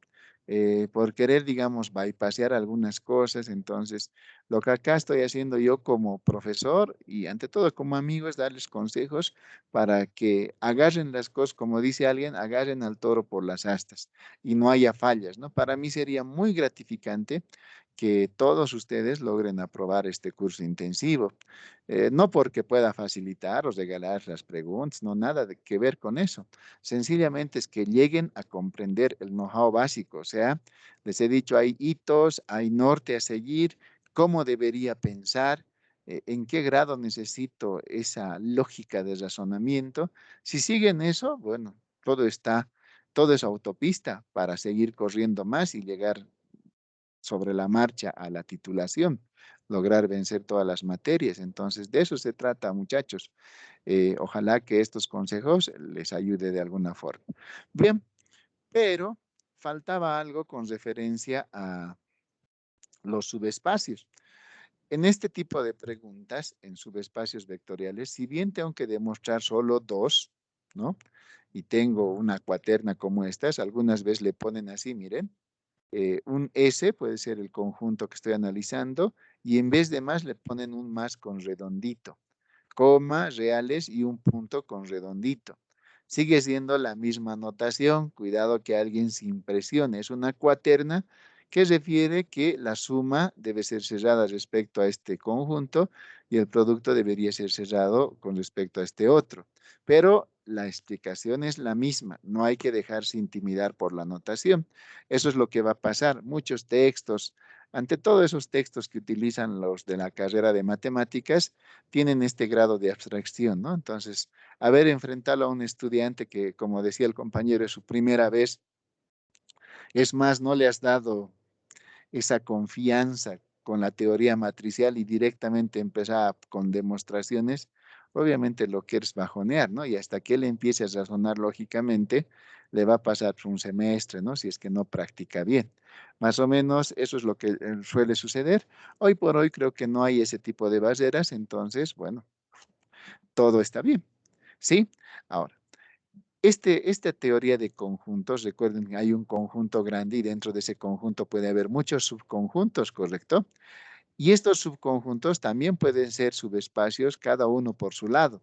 por querer, digamos, bypassear algunas cosas. Entonces, lo que acá estoy haciendo yo como profesor y ante todo como amigo es darles consejos para que agarren las cosas, como dice alguien, agarren al toro por las astas y no haya fallas, ¿no? Para mí sería muy gratificante que todos ustedes logren aprobar este curso intensivo. No porque pueda facilitar o regalar las preguntas, no nada de que ver con eso. Sencillamente es que lleguen a comprender el know-how básico. O sea, les he dicho, hay hitos, hay norte a seguir, cómo debería pensar, en qué grado necesito esa lógica de razonamiento. Si siguen eso, bueno, todo es autopista para seguir corriendo más y llegar sobre la marcha a la titulación, lograr vencer todas las materias. Entonces, de eso se trata, muchachos. Ojalá que estos consejos les ayude de alguna forma. Bien, pero faltaba algo con referencia a los subespacios. En este tipo de preguntas, en subespacios vectoriales, si bien tengo que demostrar solo dos, ¿no? Y tengo una cuaterna como estas, algunas veces le ponen así, miren, un S puede ser el conjunto que estoy analizando y en vez de más le ponen un más con redondito, coma, reales y un punto con redondito. Sigue siendo la misma notación, cuidado que alguien se impresione, es una cuaterna que refiere que la suma debe ser cerrada respecto a este conjunto y el producto debería ser cerrado con respecto a este otro. Pero la explicación es la misma, no hay que dejarse intimidar por la notación. Eso es lo que va a pasar. Muchos textos, ante todos esos textos que utilizan los de la carrera de matemáticas, tienen este grado de abstracción, ¿no? Entonces, a ver, enfrentarlo a un estudiante que, como decía el compañero, es su primera vez, es más, no le has dado esa confianza con la teoría matricial y directamente empezar con demostraciones, obviamente lo quieres bajonear, ¿no? Y hasta que él empiece a razonar lógicamente, le va a pasar un semestre, ¿no? Si es que no practica bien. Más o menos eso es lo que suele suceder. Hoy por hoy creo que no hay ese tipo de barreras, entonces, bueno, todo está bien, ¿sí? Ahora, esta teoría de conjuntos, recuerden que hay un conjunto grande y dentro de ese conjunto puede haber muchos subconjuntos, ¿correcto? Y estos subconjuntos también pueden ser subespacios, cada uno por su lado.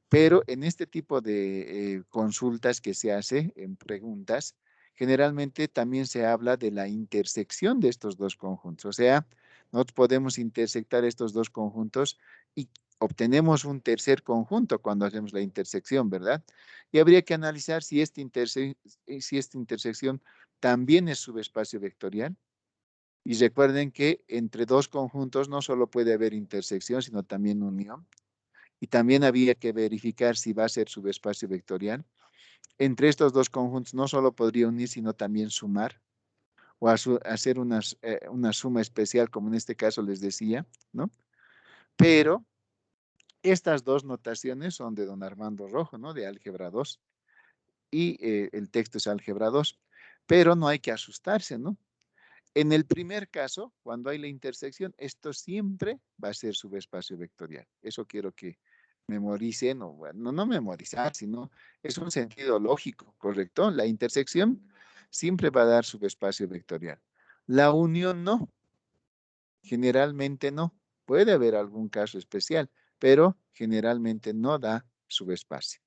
Pero en este tipo de consultas que se hace en preguntas, generalmente también se habla de la intersección de estos dos conjuntos. O sea, nosotros podemos intersectar estos dos conjuntos y obtenemos un tercer conjunto cuando hacemos la intersección, ¿verdad? Y habría que analizar si esta intersección también es subespacio vectorial. Y recuerden que entre dos conjuntos no solo puede haber intersección, sino también unión. Y también había que verificar si va a ser subespacio vectorial. Entre estos dos conjuntos no solo podría unir, sino también sumar o hacer una suma especial, como en este caso les decía, ¿no? Pero estas dos notaciones son de don Armando Rojo, ¿no? De álgebra 2. Y el texto es álgebra 2. Pero no hay que asustarse, ¿no? En el primer caso, cuando hay la intersección, esto siempre va a ser subespacio vectorial. Eso quiero que memoricen, o bueno, no memorizar, sino es un sentido lógico, ¿correcto? La intersección siempre va a dar subespacio vectorial. La unión no, generalmente no. Puede haber algún caso especial, pero generalmente no da subespacio.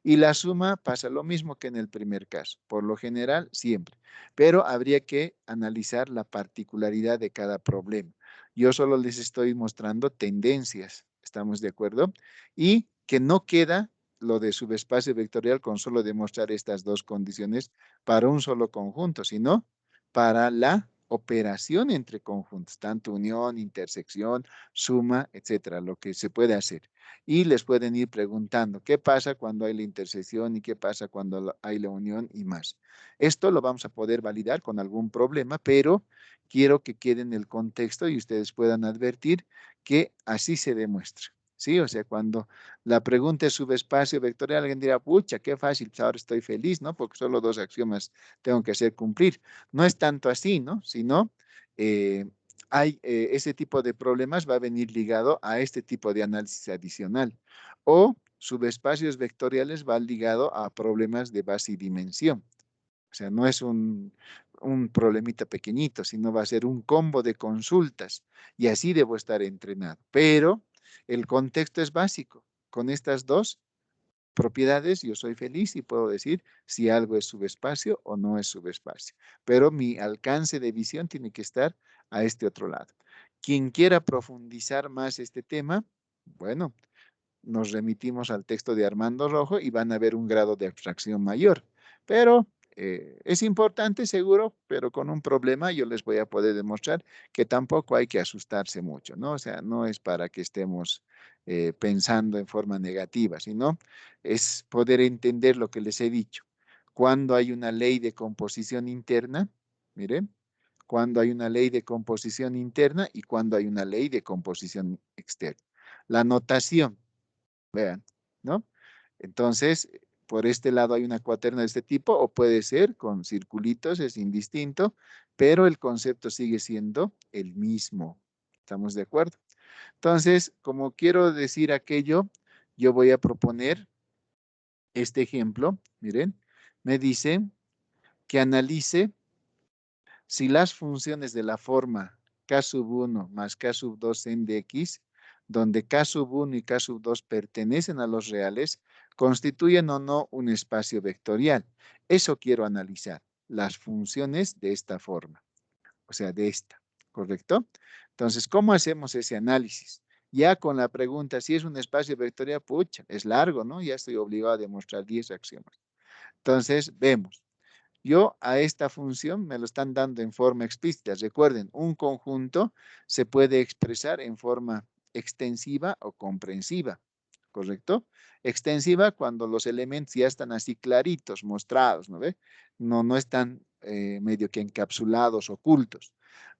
Y la suma pasa lo mismo que en el primer caso, por lo general siempre, pero habría que analizar la particularidad de cada problema. Yo solo les estoy mostrando tendencias, ¿estamos de acuerdo? Y que no queda lo de subespacio vectorial con solo demostrar estas dos condiciones para un solo conjunto, sino para la operación entre conjuntos, tanto unión, intersección, suma, etcétera, lo que se puede hacer. Y les pueden ir preguntando qué pasa cuando hay la intersección y qué pasa cuando hay la unión y más. Esto lo vamos a poder validar con algún problema, pero quiero que quede en el contexto y ustedes puedan advertir que así se demuestra. ¿Sí? O sea, cuando la pregunta es subespacio vectorial, alguien dirá, pucha, qué fácil, pues ahora estoy feliz, ¿no? Porque solo dos axiomas tengo que hacer cumplir. No es tanto así, ¿no? Sino hay ese tipo de problemas va a venir ligado a este tipo de análisis adicional. O subespacios vectoriales va ligado a problemas de base y dimensión. O sea, no es un problemita pequeñito, sino va a ser un combo de consultas. Y así debo estar entrenado. Pero el contexto es básico. Con estas dos propiedades, yo soy feliz y puedo decir si algo es subespacio o no es subespacio. Pero mi alcance de visión tiene que estar a este otro lado. Quien quiera profundizar más este tema, bueno, nos remitimos al texto de Armando Rojo y van a ver un grado de abstracción mayor. Pero es importante, seguro, pero con un problema yo les voy a poder demostrar que tampoco hay que asustarse mucho, ¿no? O sea, no es para que estemos pensando en forma negativa, sino es poder entender lo que les he dicho. Cuando hay una ley de composición interna, miren, cuando hay una ley de composición interna y cuando hay una ley de composición externa. La notación, vean, ¿no? Entonces, por este lado hay una cuaterna de este tipo o puede ser con circulitos, es indistinto, pero el concepto sigue siendo el mismo. ¿Estamos de acuerdo? Entonces, como quiero decir aquello, yo voy a proponer este ejemplo. Miren, me dice que analice si las funciones de la forma k sub 1 más k sub 2 en de x, donde k sub 1 y k sub 2 pertenecen a los reales, constituyen o no un espacio vectorial. Eso quiero analizar, las funciones de esta forma, o sea, de esta, ¿correcto? Entonces, ¿cómo hacemos ese análisis? Ya con la pregunta si es un espacio vectorial, pucha, es largo, ¿no? Ya estoy obligado a demostrar 10 axiomas. Entonces, vemos. Yo a esta función me lo están dando en forma explícita. Recuerden, un conjunto se puede expresar en forma extensiva o comprensiva, ¿correcto? Extensiva cuando los elementos ya están así claritos, mostrados, ¿no ve? No están medio que encapsulados, ocultos.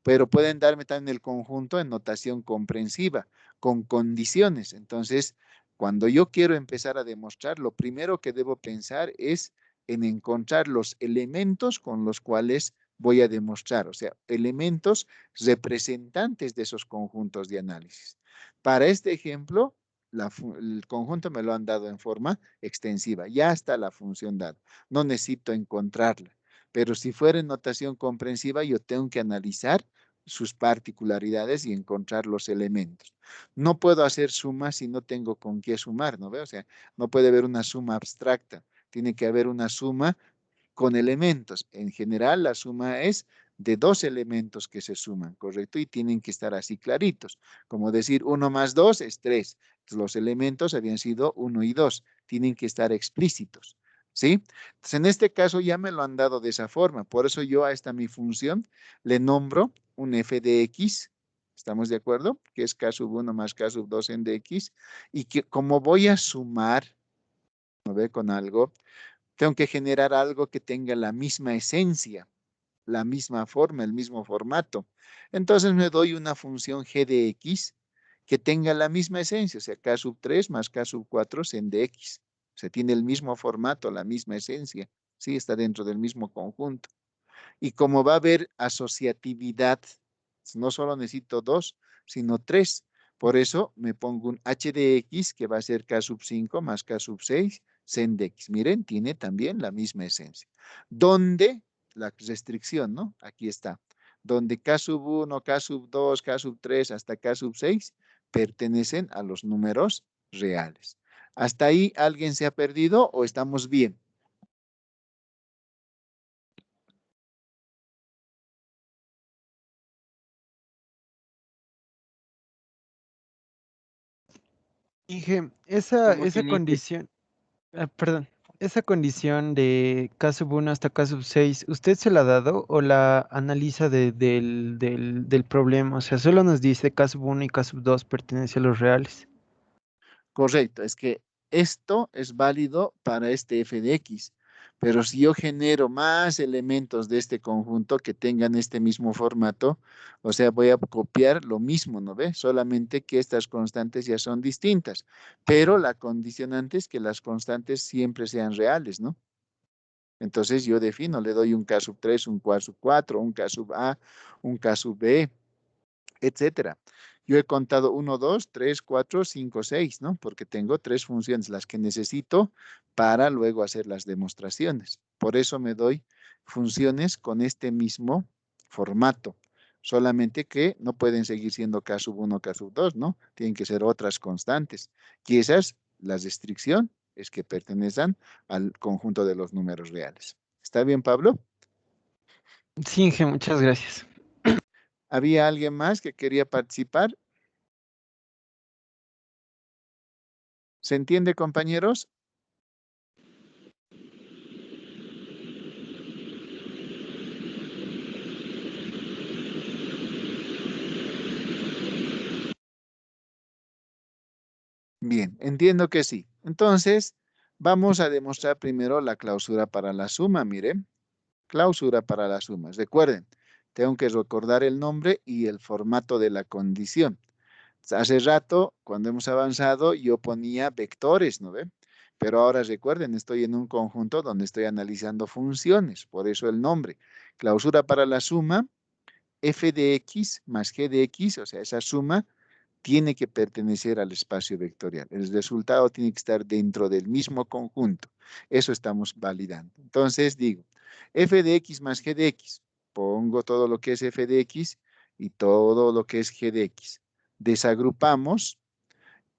Pero pueden darme también el conjunto en notación comprensiva, con condiciones. Entonces, cuando yo quiero empezar a demostrar, lo primero que debo pensar es en encontrar los elementos con los cuales voy a demostrar, o sea, elementos representantes de esos conjuntos de análisis. Para este ejemplo, el conjunto me lo han dado en forma extensiva, ya está la función dada, no necesito encontrarla, pero si fuera en notación comprensiva, yo tengo que analizar sus particularidades y encontrar los elementos. No puedo hacer sumas si no tengo con qué sumar, ¿no veo? O sea, no puede haber una suma abstracta, tiene que haber una suma con elementos. En general, la suma es de dos elementos que se suman, ¿correcto? Y tienen que estar así claritos. Como decir 1 más 2 es 3. Los elementos habían sido 1 y 2. Tienen que estar explícitos. ¿Sí? Entonces, en este caso ya me lo han dado de esa forma. Por eso yo a esta mi función le nombro un f de x. ¿Estamos de acuerdo? Que es k sub 1 más k sub 2 en dx. Y que como voy a sumar, ¿no ve? Con algo, tengo que generar algo que tenga la misma esencia, la misma forma, el mismo formato. Entonces me doy una función g de x que tenga la misma esencia, o sea, k sub 3 más k sub 4 sen de x. O sea, tiene el mismo formato, la misma esencia. Sí, está dentro del mismo conjunto. Y como va a haber asociatividad, no solo necesito dos, sino tres. Por eso me pongo un h de x que va a ser k sub 5 más k sub 6 sen de x. Miren, tiene también la misma esencia. Donde la restricción, ¿no? Aquí está. Donde k sub 1, k sub 2, k sub 3 hasta k sub 6 pertenecen a los números reales. ¿Hasta ahí alguien se ha perdido o estamos bien? Inge, Como que esa inicie. condición, perdón, esa condición de K sub 1 hasta K sub 6, ¿usted se la ha dado o la analiza del problema? O sea, solo nos dice K sub 1 y K sub 2 pertenece a los reales. Correcto, es que esto es válido para este f de x, pero si yo genero más elementos de este conjunto que tengan este mismo formato, o sea, voy a copiar lo mismo, ¿no ve? Solamente que estas constantes ya son distintas, pero la condicionante es que las constantes siempre sean reales, ¿no? Entonces yo defino, le doy un k sub 3, un k sub 4, un k sub a, un k sub b, etcétera. Yo he contado 1, 2, 3, 4, 5, 6, ¿no? Porque tengo tres funciones, las que necesito para luego hacer las demostraciones. Por eso me doy funciones con este mismo formato. Solamente que no pueden seguir siendo K sub 1, K sub 2, ¿no? Tienen que ser otras constantes. Y esas, la restricción es que pertenezcan al conjunto de los números reales. ¿Está bien, Pablo? Sí, Inge, muchas gracias. ¿Había alguien más que quería participar? ¿Se entiende, compañeros? Bien, entiendo que sí. Entonces, vamos a demostrar primero la clausura para la suma. Miren, clausura para las sumas. Recuerden, tengo que recordar el nombre y el formato de la condición. Hace rato, cuando hemos avanzado, yo ponía vectores, ¿no ve? Pero ahora recuerden, estoy en un conjunto donde estoy analizando funciones, por eso el nombre. Clausura para la suma, f de x más g de x, o sea, esa suma tiene que pertenecer al espacio vectorial. El resultado tiene que estar dentro del mismo conjunto. Eso estamos validando. Entonces digo, f de x más g de x. Pongo todo lo que es f de x y todo lo que es g de x. Desagrupamos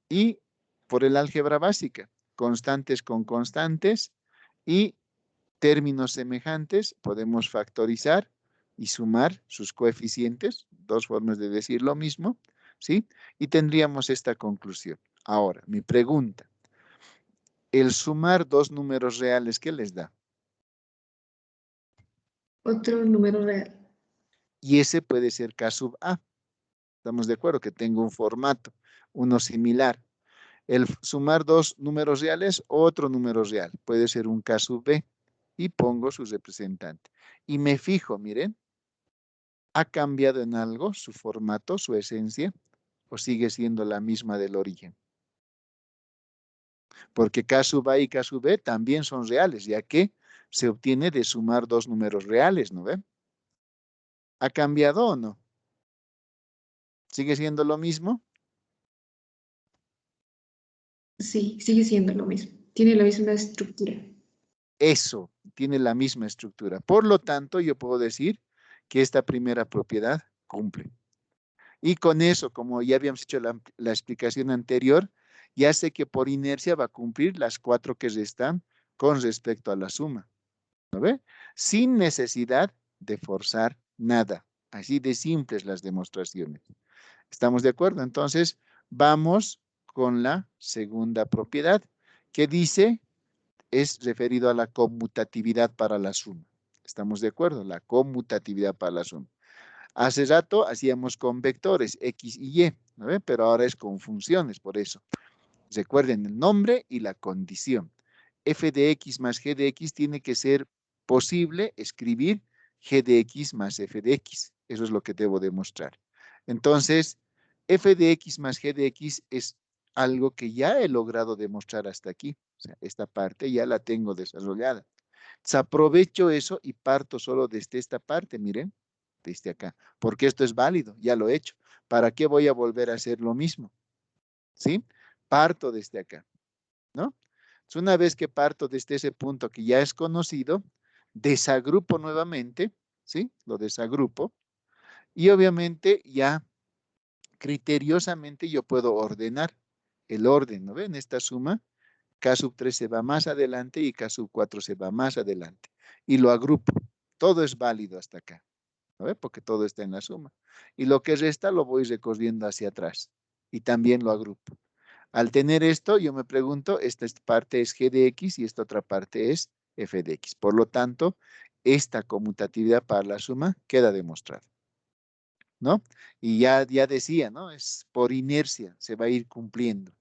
y por el álgebra básica, constantes con constantes y términos semejantes, podemos factorizar y sumar sus coeficientes, dos formas de decir lo mismo, ¿sí? Y tendríamos esta conclusión. Ahora, mi pregunta. El sumar dos números reales, ¿qué les da? Otro número real. Y ese puede ser K sub A. Estamos de acuerdo que tengo un formato, uno similar. El sumar dos números reales, otro número real. Puede ser un K sub B. Y pongo su representante. Y me fijo, miren, ¿ha cambiado en algo su formato, su esencia? ¿O sigue siendo la misma del origen? Porque K sub A y K sub B también son reales, ya que se obtiene de sumar dos números reales, ¿no ven? ¿Ha cambiado o no? ¿Sigue siendo lo mismo? Sí, sigue siendo lo mismo. Tiene la misma estructura. Eso tiene la misma estructura. Por lo tanto, yo puedo decir que esta primera propiedad cumple. Y con eso, como ya habíamos hecho la explicación anterior, ya sé que por inercia va a cumplir las 4 que restan con respecto a la suma. ¿Lo ve? Sin necesidad de forzar nada. Así de simples las demostraciones. ¿Estamos de acuerdo? Entonces, vamos con la segunda propiedad, que dice, es referido a la conmutatividad para la suma. ¿Estamos de acuerdo? La conmutatividad para la suma. Hace rato hacíamos con vectores X y Y, ¿no ve? Pero ahora es con funciones, por eso. Recuerden el nombre y la condición. F de X más G de X tiene que ser posible escribir G de X más F de X. Eso es lo que debo demostrar. Entonces, F de X más G de X es algo que ya he logrado demostrar hasta aquí. O sea, esta parte ya la tengo desarrollada. Entonces, aprovecho eso y parto solo desde esta parte, miren, desde acá. Porque esto es válido, ya lo he hecho. ¿Para qué voy a volver a hacer lo mismo? ¿Sí? Parto desde acá, ¿no? Entonces, una vez que parto desde ese punto que ya es conocido, desagrupo nuevamente, ¿sí? Lo desagrupo. Y obviamente ya criteriosamente yo puedo ordenar el orden, ¿no ven? Esta suma, K sub 3 se va más adelante y K sub 4 se va más adelante. Y lo agrupo. Todo es válido hasta acá, ¿no ve? Porque todo está en la suma. Y lo que resta lo voy recorriendo hacia atrás. Y también lo agrupo. Al tener esto, yo me pregunto, esta parte es G de X y esta otra parte es F de X. Por lo tanto, esta conmutatividad para la suma queda demostrada, ¿no? Y ya decía, ¿no? Es por inercia, se va a ir cumpliendo,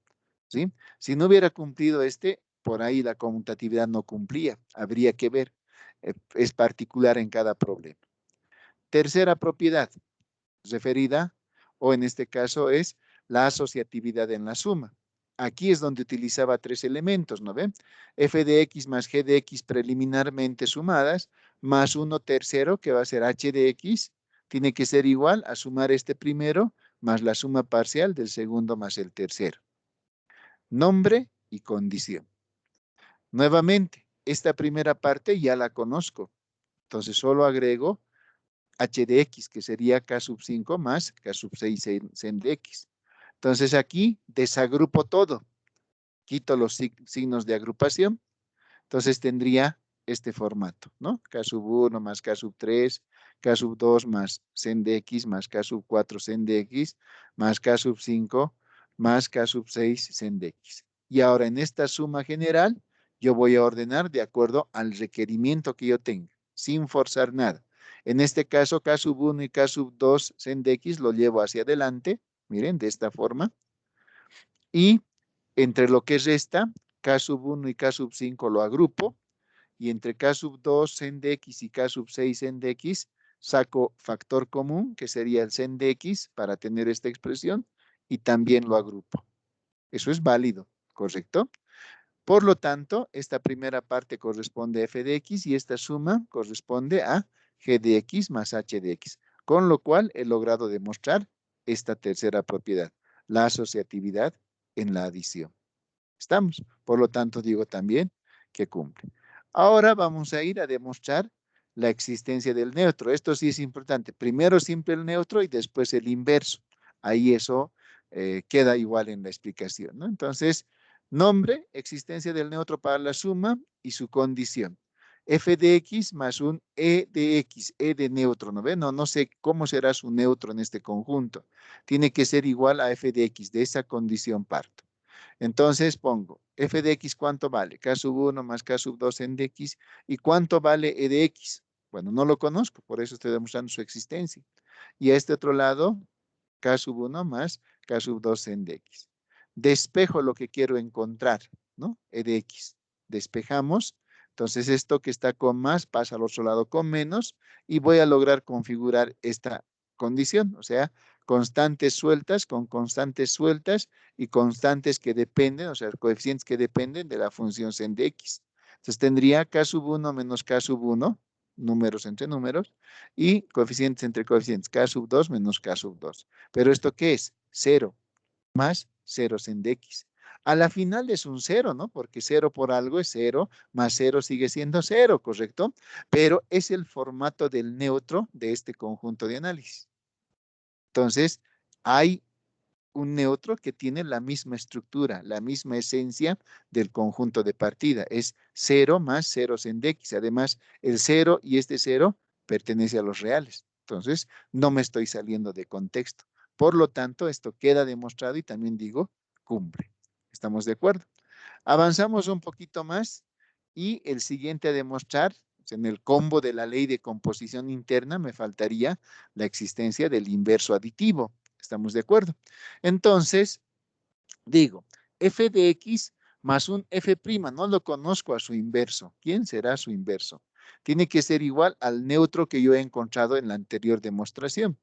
¿sí? Si no hubiera cumplido por ahí la conmutatividad no cumplía, habría que ver. Es particular en cada problema. Tercera propiedad, referida, o en este caso es la asociatividad en la suma. Aquí es donde utilizaba tres elementos, ¿no ven? F de X más G de X preliminarmente sumadas, más 1/3, que va a ser H de X, tiene que ser igual a sumar este primero, más la suma parcial del segundo más el tercero. Nombre y condición. Nuevamente, esta primera parte ya la conozco, entonces solo agrego H de X, que sería K sub 5 más K sub 6 sen de X. Entonces aquí desagrupo todo, quito los signos de agrupación, entonces tendría este formato, ¿no? K sub 1 más K sub 3, K sub 2 más sen de X más K sub 4 sen de X más K sub 5 más K sub 6 sen de X. Y ahora en esta suma general, yo voy a ordenar de acuerdo al requerimiento que yo tenga, sin forzar nada. En este caso, K sub 1 y K sub 2 sen de X lo llevo hacia adelante, miren, de esta forma. Y entre lo que resta, K sub 1 y K sub 5 lo agrupo. Y entre K sub 2 sen de X y K sub 6 sen de X, saco factor común, que sería el sen de X, para tener esta expresión, y también lo agrupo. Eso es válido, ¿correcto? Por lo tanto, esta primera parte corresponde a F de X y esta suma corresponde a G de X más H de X, con lo cual he logrado demostrar esta tercera propiedad, la asociatividad en la adición. ¿Estamos? Por lo tanto, digo también que cumple. Ahora vamos a ir a demostrar la existencia del neutro. Esto sí es importante. Primero siempre el neutro y después el inverso. Ahí eso queda igual en la explicación, ¿no? Entonces, nombre, existencia del neutro para la suma y su condición. f de x más un e de x, e de neutro, ¿no ve? No sé cómo será su neutro en este conjunto. Tiene que ser igual a f de x, de esa condición parto. Entonces pongo f de x, ¿cuánto vale? K sub 1 más K sub 2 en de x. ¿Y cuánto vale e de x? Bueno, no lo conozco, por eso estoy demostrando su existencia. Y a este otro lado, K sub 1 más K sub 2 en de x. Despejo lo que quiero encontrar, ¿no? E de x. Despejamos. Entonces esto que está con más pasa al otro lado con menos y voy a lograr configurar esta condición, o sea, constantes sueltas con constantes sueltas y constantes que dependen, o sea, coeficientes que dependen de la función sen de x. Entonces tendría K sub 1 menos K sub 1, números entre números, y coeficientes entre coeficientes, K sub 2 menos K sub 2. ¿Pero esto qué es? 0 más 0 sen de x. A la final es un 0, ¿no? Porque 0 por algo es 0, más 0 sigue siendo 0, ¿correcto? Pero es el formato del neutro de este conjunto de análisis. Entonces, hay un neutro que tiene la misma estructura, la misma esencia del conjunto de partida. Es 0 más 0 sen de x. Además, el 0 y este 0 pertenece a los reales. Entonces, no me estoy saliendo de contexto. Por lo tanto, esto queda demostrado y también digo, cumple. ¿Estamos de acuerdo? Avanzamos un poquito más y el siguiente a demostrar, en el combo de la ley de composición interna, me faltaría la existencia del inverso aditivo. ¿Estamos de acuerdo? Entonces, digo, f de x más un f', no lo conozco a su inverso. ¿Quién será su inverso? Tiene que ser igual al neutro que yo he encontrado en la anterior demostración.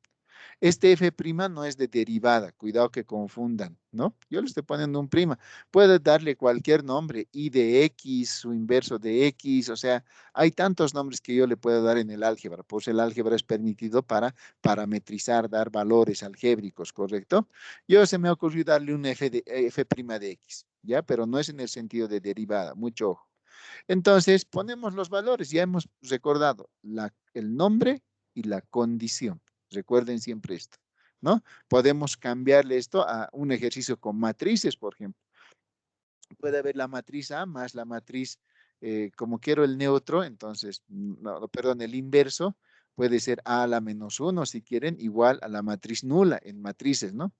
Este f' no es de derivada, cuidado que confundan, ¿no? Yo le estoy poniendo un prima. Puedes darle cualquier nombre, y de x, su inverso de x, o sea, hay tantos nombres que yo le puedo dar en el álgebra, pues el álgebra es permitido para parametrizar, dar valores algébricos, ¿correcto? Yo se me ocurrió darle un f' de x, ¿ya? Pero no es en el sentido de derivada, mucho ojo. Entonces, ponemos los valores, ya hemos recordado el nombre y la condición. Recuerden siempre esto, ¿no? Podemos cambiarle esto a un ejercicio con matrices, por ejemplo. Puede haber la matriz A más la matriz, como quiero el neutro, entonces, no, perdón, el inverso puede ser A a la menos 1, si quieren, igual a la matriz nula en matrices, ¿no?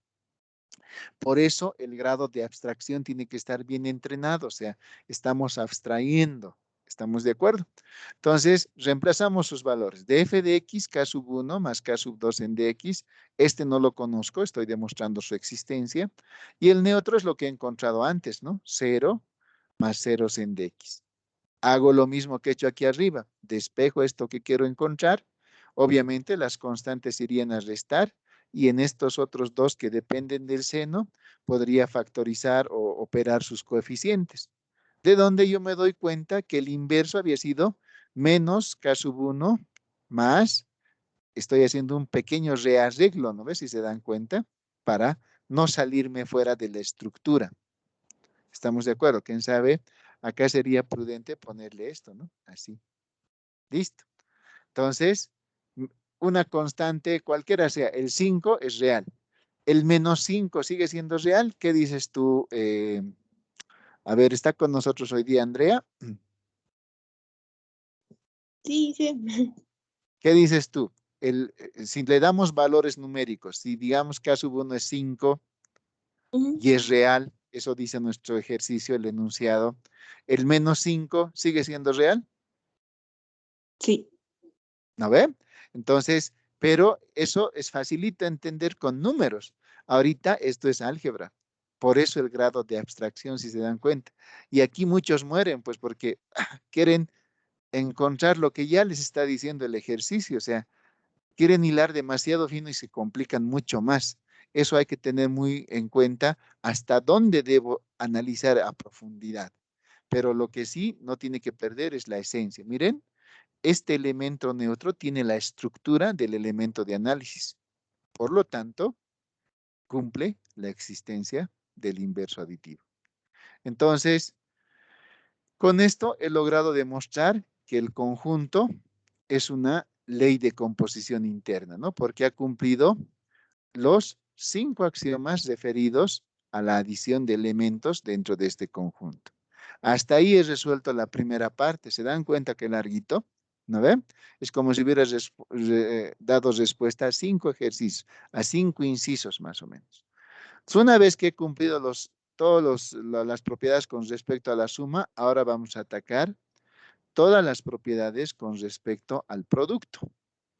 Por eso el grado de abstracción tiene que estar bien entrenado, o sea, estamos abstrayendo. ¿Estamos de acuerdo? Entonces, reemplazamos sus valores. De f de x, k sub 1 más k sub 2 en dx. Este no lo conozco, estoy demostrando su existencia. Y el neutro es lo que he encontrado antes, ¿no? 0 más 0 en dx. Hago lo mismo que he hecho aquí arriba. Despejo esto que quiero encontrar. Obviamente las constantes irían a restar. Y en estos otros dos que dependen del seno, podría factorizar o operar sus coeficientes. De donde yo me doy cuenta que el inverso había sido menos K sub 1 más, estoy haciendo un pequeño rearreglo, ¿no ves? Si se dan cuenta, para no salirme fuera de la estructura. ¿Estamos de acuerdo? ¿Quién sabe? Acá sería prudente ponerle esto, ¿no? Así. Listo. Entonces, una constante, cualquiera sea, el 5 es real. El menos 5 sigue siendo real. ¿Qué dices tú? A ver, está con nosotros hoy día Andrea. Sí, sí. ¿Qué dices tú? Si le damos valores numéricos, si digamos que A sub 1 es 5 Ujú. y es real, eso dice nuestro ejercicio, el enunciado, el menos 5 sigue siendo real, Sí. ¿no ve? Entonces, pero eso es facilita entender con números. Ahorita esto es álgebra. Por eso el grado de abstracción, si se dan cuenta. Y aquí muchos mueren, pues porque quieren encontrar lo que ya les está diciendo el ejercicio, o sea, quieren hilar demasiado fino y se complican mucho más. Eso hay que tener muy en cuenta hasta dónde debo analizar a profundidad. Pero lo que sí no tiene que perder es la esencia. Miren, este elemento neutro tiene la estructura del elemento de análisis. Por lo tanto, cumple la existencia del inverso aditivo. Entonces, con esto he logrado demostrar que el conjunto es una ley de composición interna, ¿no? Porque ha cumplido los 5 axiomas referidos a la adición de elementos dentro de este conjunto. Hasta ahí he resuelto la primera parte. ¿Se dan cuenta que larguito? ¿No ven? Es como si hubieras dado respuesta a 5 ejercicios, a 5 incisos más o menos. Entonces, una vez que he cumplido todas las propiedades con respecto a la suma, ahora vamos a atacar todas las propiedades con respecto al producto.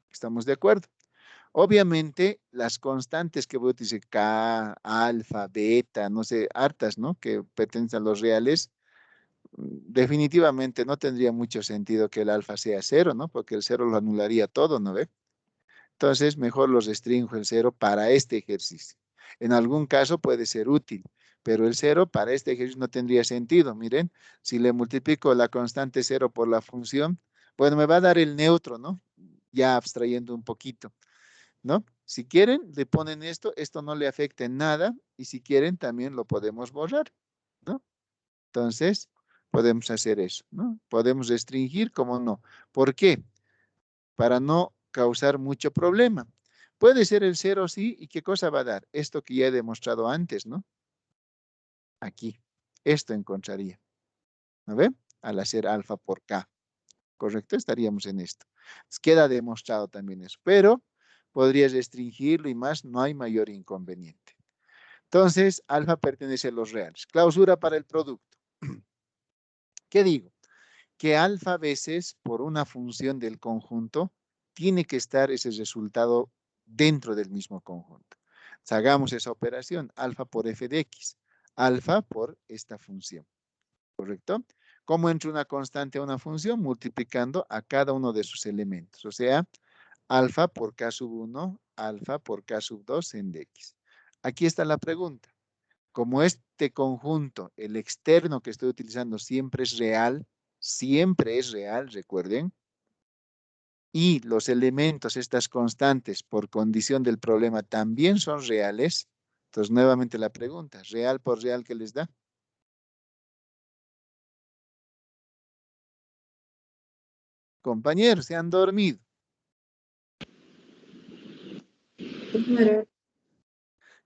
¿Estamos de acuerdo? Obviamente, las constantes que voy a utilizar, K, alfa, beta, no sé, hartas, ¿no? Que pertenecen a los reales, definitivamente no tendría mucho sentido que el alfa sea 0, ¿no? Porque el 0 lo anularía todo, ¿no ve? Entonces, mejor los restringo el 0 para este ejercicio. En algún caso puede ser útil, pero el 0 para este ejercicio no tendría sentido. Miren, si le multiplico la constante 0 por la función, bueno, me va a dar el neutro, ¿no? Ya abstrayendo un poquito, ¿no? Si quieren, le ponen esto no le afecta en nada, y si quieren, también lo podemos borrar, ¿no? Entonces, podemos hacer eso, ¿no? Podemos restringir, como no. ¿Por qué? Para no causar mucho problema. Puede ser el 0, sí, ¿y qué cosa va a dar? Esto que ya he demostrado antes, ¿no? Aquí, esto encontraría, ¿no ve? Al hacer alfa por K, ¿correcto? Estaríamos en esto. Queda demostrado también eso, pero podrías restringirlo y más, no hay mayor inconveniente. Entonces, alfa pertenece a los reales. Clausura para el producto. ¿Qué digo? Que alfa veces por una función del conjunto tiene que estar ese resultado dentro del mismo conjunto. Entonces, hagamos esa operación, alfa por f de x, alfa por esta función, ¿correcto? ¿Cómo entra una constante a una función? Multiplicando a cada uno de sus elementos, o sea, alfa por k sub 1, alfa por k sub 2 en de x. Aquí está la pregunta. Como este conjunto, el externo que estoy utilizando siempre es real, recuerden, y los elementos, estas constantes, por condición del problema, también son reales, entonces nuevamente la pregunta, ¿real por real qué les da? Compañeros, se han dormido. Número.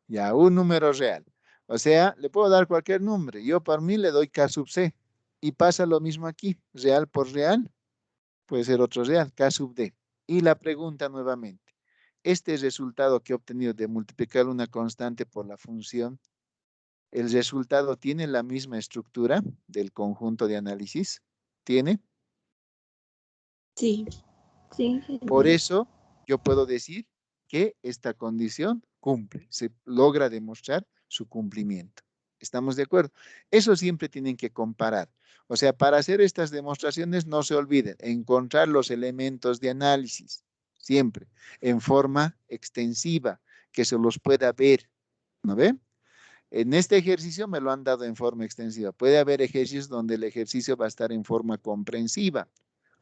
Ya, un número real. O sea, le puedo dar cualquier número. Yo por mí le doy K sub C. Y pasa lo mismo aquí. Real por real. Puede ser otro real. K sub D. Y la pregunta nuevamente. Este resultado que he obtenido de multiplicar una constante por la función, ¿el resultado tiene la misma estructura del conjunto de análisis? ¿Tiene? Sí. Sí, sí. Por eso yo puedo decir que esta condición cumple, se logra demostrar su cumplimiento. ¿Estamos de acuerdo? Eso siempre tienen que comparar. O sea, para hacer estas demostraciones no se olviden, encontrar los elementos de análisis, siempre, en forma extensiva, que se los pueda ver. ¿No ve? En este ejercicio me lo han dado en forma extensiva. Puede haber ejercicios donde el ejercicio va a estar en forma comprensiva.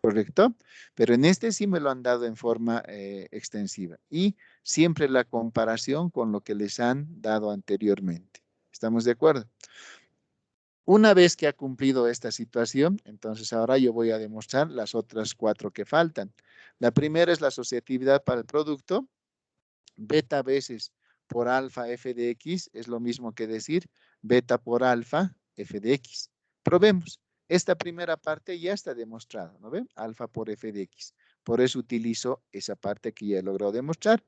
¿Correcto? Pero en este sí me lo han dado en forma extensiva. Y siempre la comparación con lo que les han dado anteriormente. ¿Estamos de acuerdo? Una vez que ha cumplido esta situación, entonces ahora yo voy a demostrar las otras 4 que faltan. La primera es la asociatividad para el producto. Beta veces por alfa f de x es lo mismo que decir beta por alfa f de x. Probemos. Esta primera parte ya está demostrada, ¿no ven? Alfa por f de x. Por eso utilizo esa parte que ya he logrado demostrar.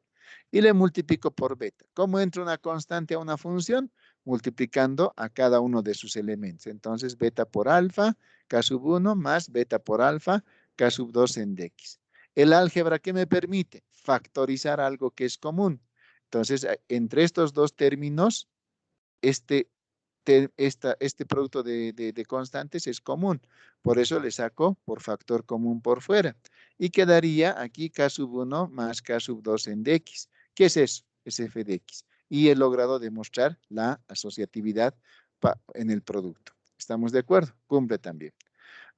Y le multiplico por beta. ¿Cómo entra una constante a una función? Multiplicando a cada uno de sus elementos. Entonces, beta por alfa, k sub 1 más beta por alfa, k sub 2 en dx. El álgebra, ¿qué me permite? Factorizar algo que es común. Entonces, entre estos dos términos, este producto de constantes es común. Por eso le saco por factor común por fuera. Y quedaría aquí k sub 1 más k sub 2 en dx. ¿Qué es eso? Es f de x. Y he logrado demostrar la asociatividad en el producto. ¿Estamos de acuerdo? Cumple también.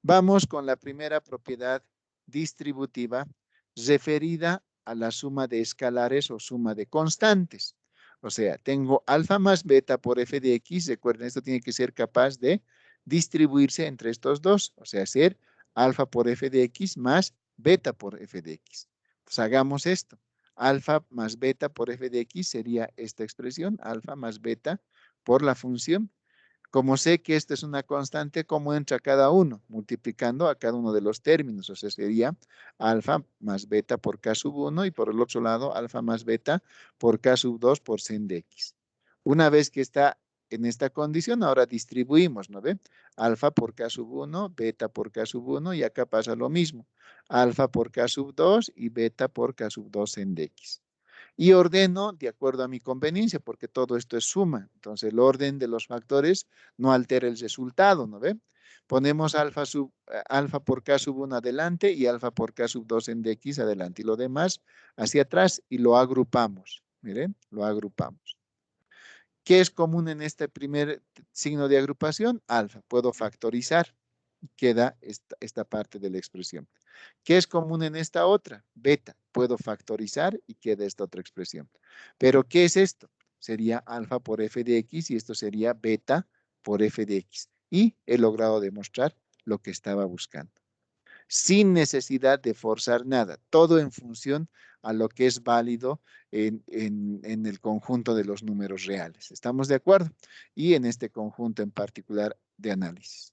Vamos con la primera propiedad distributiva referida a la suma de escalares o suma de constantes. O sea, tengo alfa más beta por f de x. Recuerden, esto tiene que ser capaz de distribuirse entre estos dos. O sea, ser alfa por f de x más beta por f de x. Pues hagamos esto. Alfa más beta por f de x sería esta expresión, alfa más beta por la función Como sé que esta es una constante, ¿cómo entra cada uno? Multiplicando a cada uno de los términos. O sea, sería alfa más beta por K sub 1 y por el otro lado alfa más beta por K sub 2 por sen de X. Una vez que está en esta condición, ahora distribuimos, ¿no ve? Alfa por K sub 1, beta por K sub 1 y acá pasa lo mismo. Alfa por K sub 2 y beta por K sub 2 sen de X. Y ordeno de acuerdo a mi conveniencia, porque todo esto es suma. Entonces, el orden de los factores no altera el resultado, ¿no ve? Ponemos alfa por K sub 1 adelante y alfa por K sub 2 en dx adelante. Y lo demás hacia atrás y lo agrupamos. Miren, lo agrupamos. ¿Qué es común en este primer signo de agrupación? Alfa. Puedo factorizar. Queda esta parte de la expresión. ¿Qué es común en esta otra? Beta. Puedo factorizar y queda esta otra expresión. Pero, ¿qué es esto? Sería alfa por f de x y esto sería beta por f de x. Y he logrado demostrar lo que estaba buscando. Sin necesidad de forzar nada. Todo en función a lo que es válido en el conjunto de los números reales. ¿Estamos de acuerdo? Y en este conjunto en particular de análisis.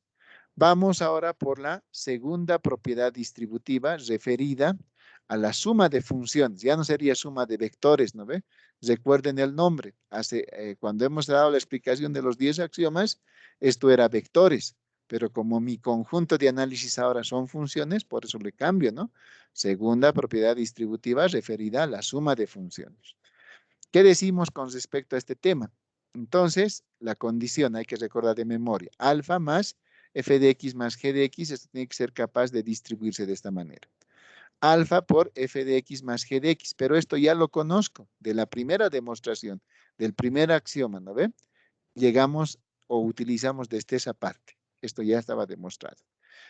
Vamos ahora por la segunda propiedad distributiva referida a la suma de funciones. Ya no sería suma de vectores, ¿no ve? Recuerden el nombre. Cuando hemos dado la explicación de los 10 axiomas, esto era vectores. Pero como mi conjunto de análisis ahora son funciones, por eso le cambio, ¿no? Segunda propiedad distributiva referida a la suma de funciones. ¿Qué decimos con respecto a este tema? Entonces, la condición hay que recordar de memoria. Alfa más f de x más g de x, esto tiene que ser capaz de distribuirse de esta manera. Alfa por f de x más g de x, pero esto ya lo conozco de la primera demostración, del primer axioma, ¿no ve? Llegamos o utilizamos desde esa parte. Esto ya estaba demostrado.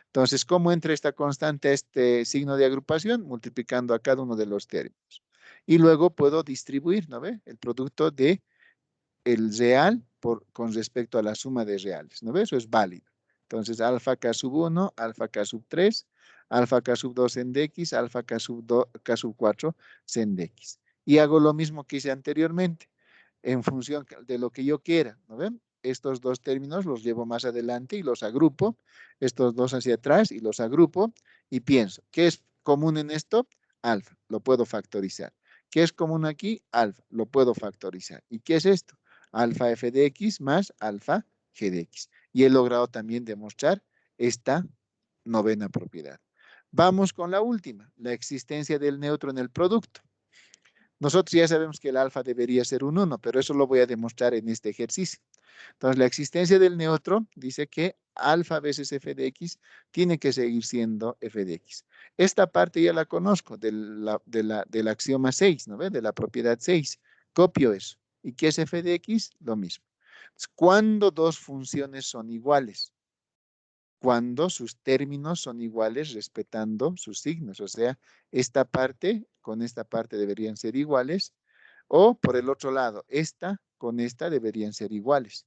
Entonces, ¿cómo entra esta constante a este signo de agrupación? Multiplicando a cada uno de los términos. Y luego puedo distribuir, ¿no ve? El producto de el real con respecto a la suma de reales, ¿no ve? Eso es válido. Entonces, alfa k sub 1, alfa k sub 3, alfa k sub 2 en dx, alfa k sub 4 en dx. Y hago lo mismo que hice anteriormente, en función de lo que yo quiera, ¿no ven? Estos dos términos los llevo más adelante y los agrupo, estos dos hacia atrás y los agrupo y pienso, ¿qué es común en esto? Alfa, lo puedo factorizar. ¿Qué es común aquí? Alfa, lo puedo factorizar. ¿Y qué es esto? Alfa f de x más alfa g de x. Y he logrado también demostrar esta novena propiedad. Vamos con la última, la existencia del neutro en el producto. Nosotros ya sabemos que el alfa debería ser un 1, pero eso lo voy a demostrar en este ejercicio. Entonces, la existencia del neutro dice que alfa veces f de x tiene que seguir siendo f de x. Esta parte ya la conozco del axioma 6, ¿no ve? De la propiedad 6. Copio eso. ¿Y qué es f de x? Lo mismo. ¿Cuándo dos funciones son iguales? Cuando sus términos son iguales respetando sus signos. O sea, esta parte con esta parte deberían ser iguales. O por el otro lado, esta con esta deberían ser iguales.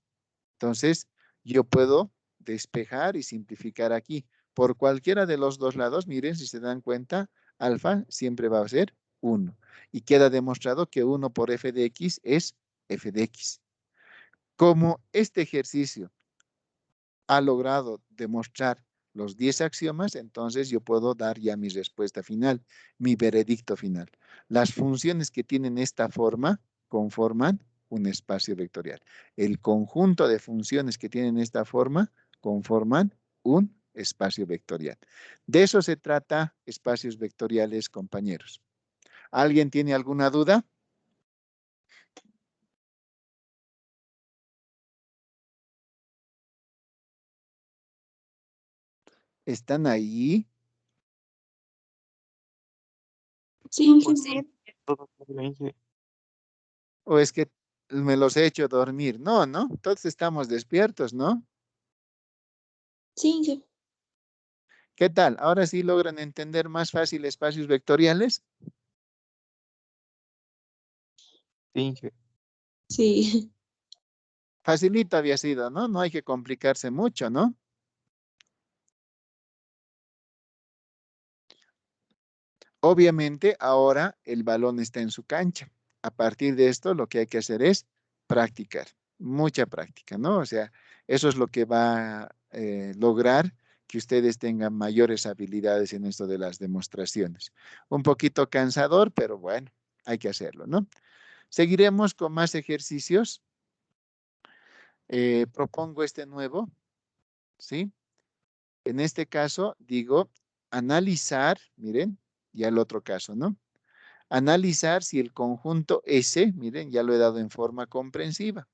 Entonces, yo puedo despejar y simplificar aquí. Por cualquiera de los dos lados, miren, si se dan cuenta, alfa siempre va a ser 1. Y queda demostrado que 1 por f de x es f de x. Como este ejercicio ha logrado demostrar los 10 axiomas, entonces yo puedo dar ya mi respuesta final, mi veredicto final. Las funciones que tienen esta forma conforman un espacio vectorial. El conjunto de funciones que tienen esta forma conforman un espacio vectorial. De eso se trata espacios vectoriales, compañeros. ¿Alguien tiene alguna duda? ¿Están ahí? Sí, Todo bien, sí. ¿O es que me los he hecho dormir? No, ¿no? Todos estamos despiertos, ¿no? sí. ¿Qué tal? ¿Ahora sí logran entender más fácil espacios vectoriales? Sí, sí. Sí. Facilito había sido, ¿no? No hay que complicarse mucho, ¿no? Obviamente, ahora el balón está en su cancha. A partir de esto, lo que hay que hacer es practicar. mucha práctica, ¿no? O sea, eso es lo que va a lograr que ustedes tengan mayores habilidades en esto de las demostraciones. Un poquito cansador, pero bueno, hay que hacerlo, ¿no? Seguiremos con más ejercicios. Propongo este nuevo, ¿sí? En este caso, digo, analizar, miren, ya el otro caso, ¿no? Analizar si el conjunto S, miren, ya lo he dado en forma comprensiva,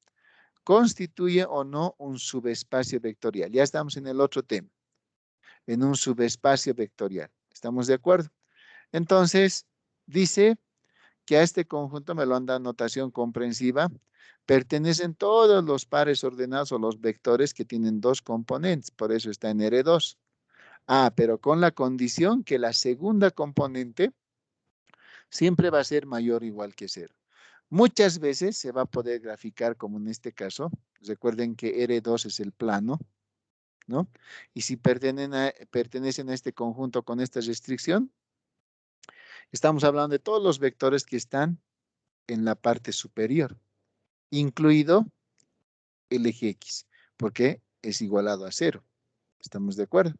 constituye o no un subespacio vectorial. Ya estamos en el otro tema, en un subespacio vectorial. ¿Estamos de acuerdo? Entonces, dice que a este conjunto, me lo han dado notación comprensiva, pertenecen todos los pares ordenados o los vectores que tienen dos componentes, por eso está en R2. Ah, pero con la condición que la segunda componente siempre va a ser mayor o igual que 0. Muchas veces se va a poder graficar como en este caso. Recuerden que R2 es el plano, ¿no? Y si pertenecen a este conjunto con esta restricción, estamos hablando de todos los vectores que están en la parte superior, incluido el eje X, porque es igualado a 0. ¿Estamos de acuerdo?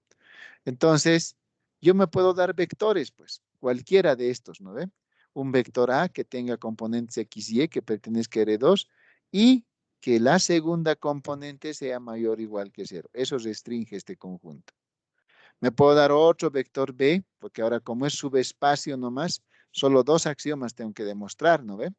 Entonces, yo me puedo dar vectores, pues, cualquiera de estos, ¿no ve? Un vector A que tenga componentes X y Y que pertenezca a R2 y que la segunda componente sea mayor o igual que 0. Eso restringe este conjunto. Me puedo dar otro vector B, porque ahora como es subespacio nomás, solo dos axiomas tengo que demostrar, ¿no ve?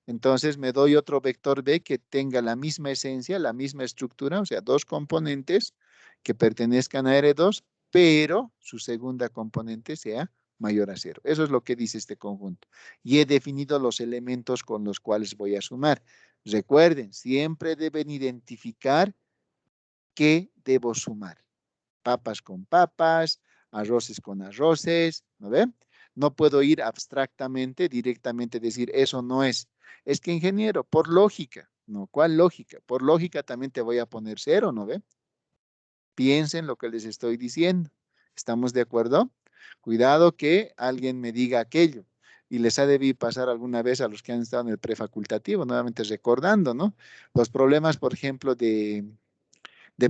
Entonces me doy otro vector B que tenga la misma esencia, la misma estructura, o sea, dos componentes que pertenezcan a R2, pero su segunda componente sea mayor a 0. Eso es lo que dice este conjunto. Y he definido los elementos con los cuales voy a sumar. Recuerden, siempre deben identificar qué debo sumar. Papas con papas, arroces con arroces, ¿no ven? No puedo ir abstractamente, directamente decir, eso no es. Es que, ingeniero, por lógica, ¿no? ¿Cuál lógica? Por lógica también te voy a poner 0, ¿no ve? Piensen lo que les estoy diciendo. ¿Estamos de acuerdo? Cuidado que alguien me diga aquello. Y les ha debido pasar alguna vez a los que han estado en el prefacultativo, nuevamente recordando, ¿no? Los problemas, por ejemplo, de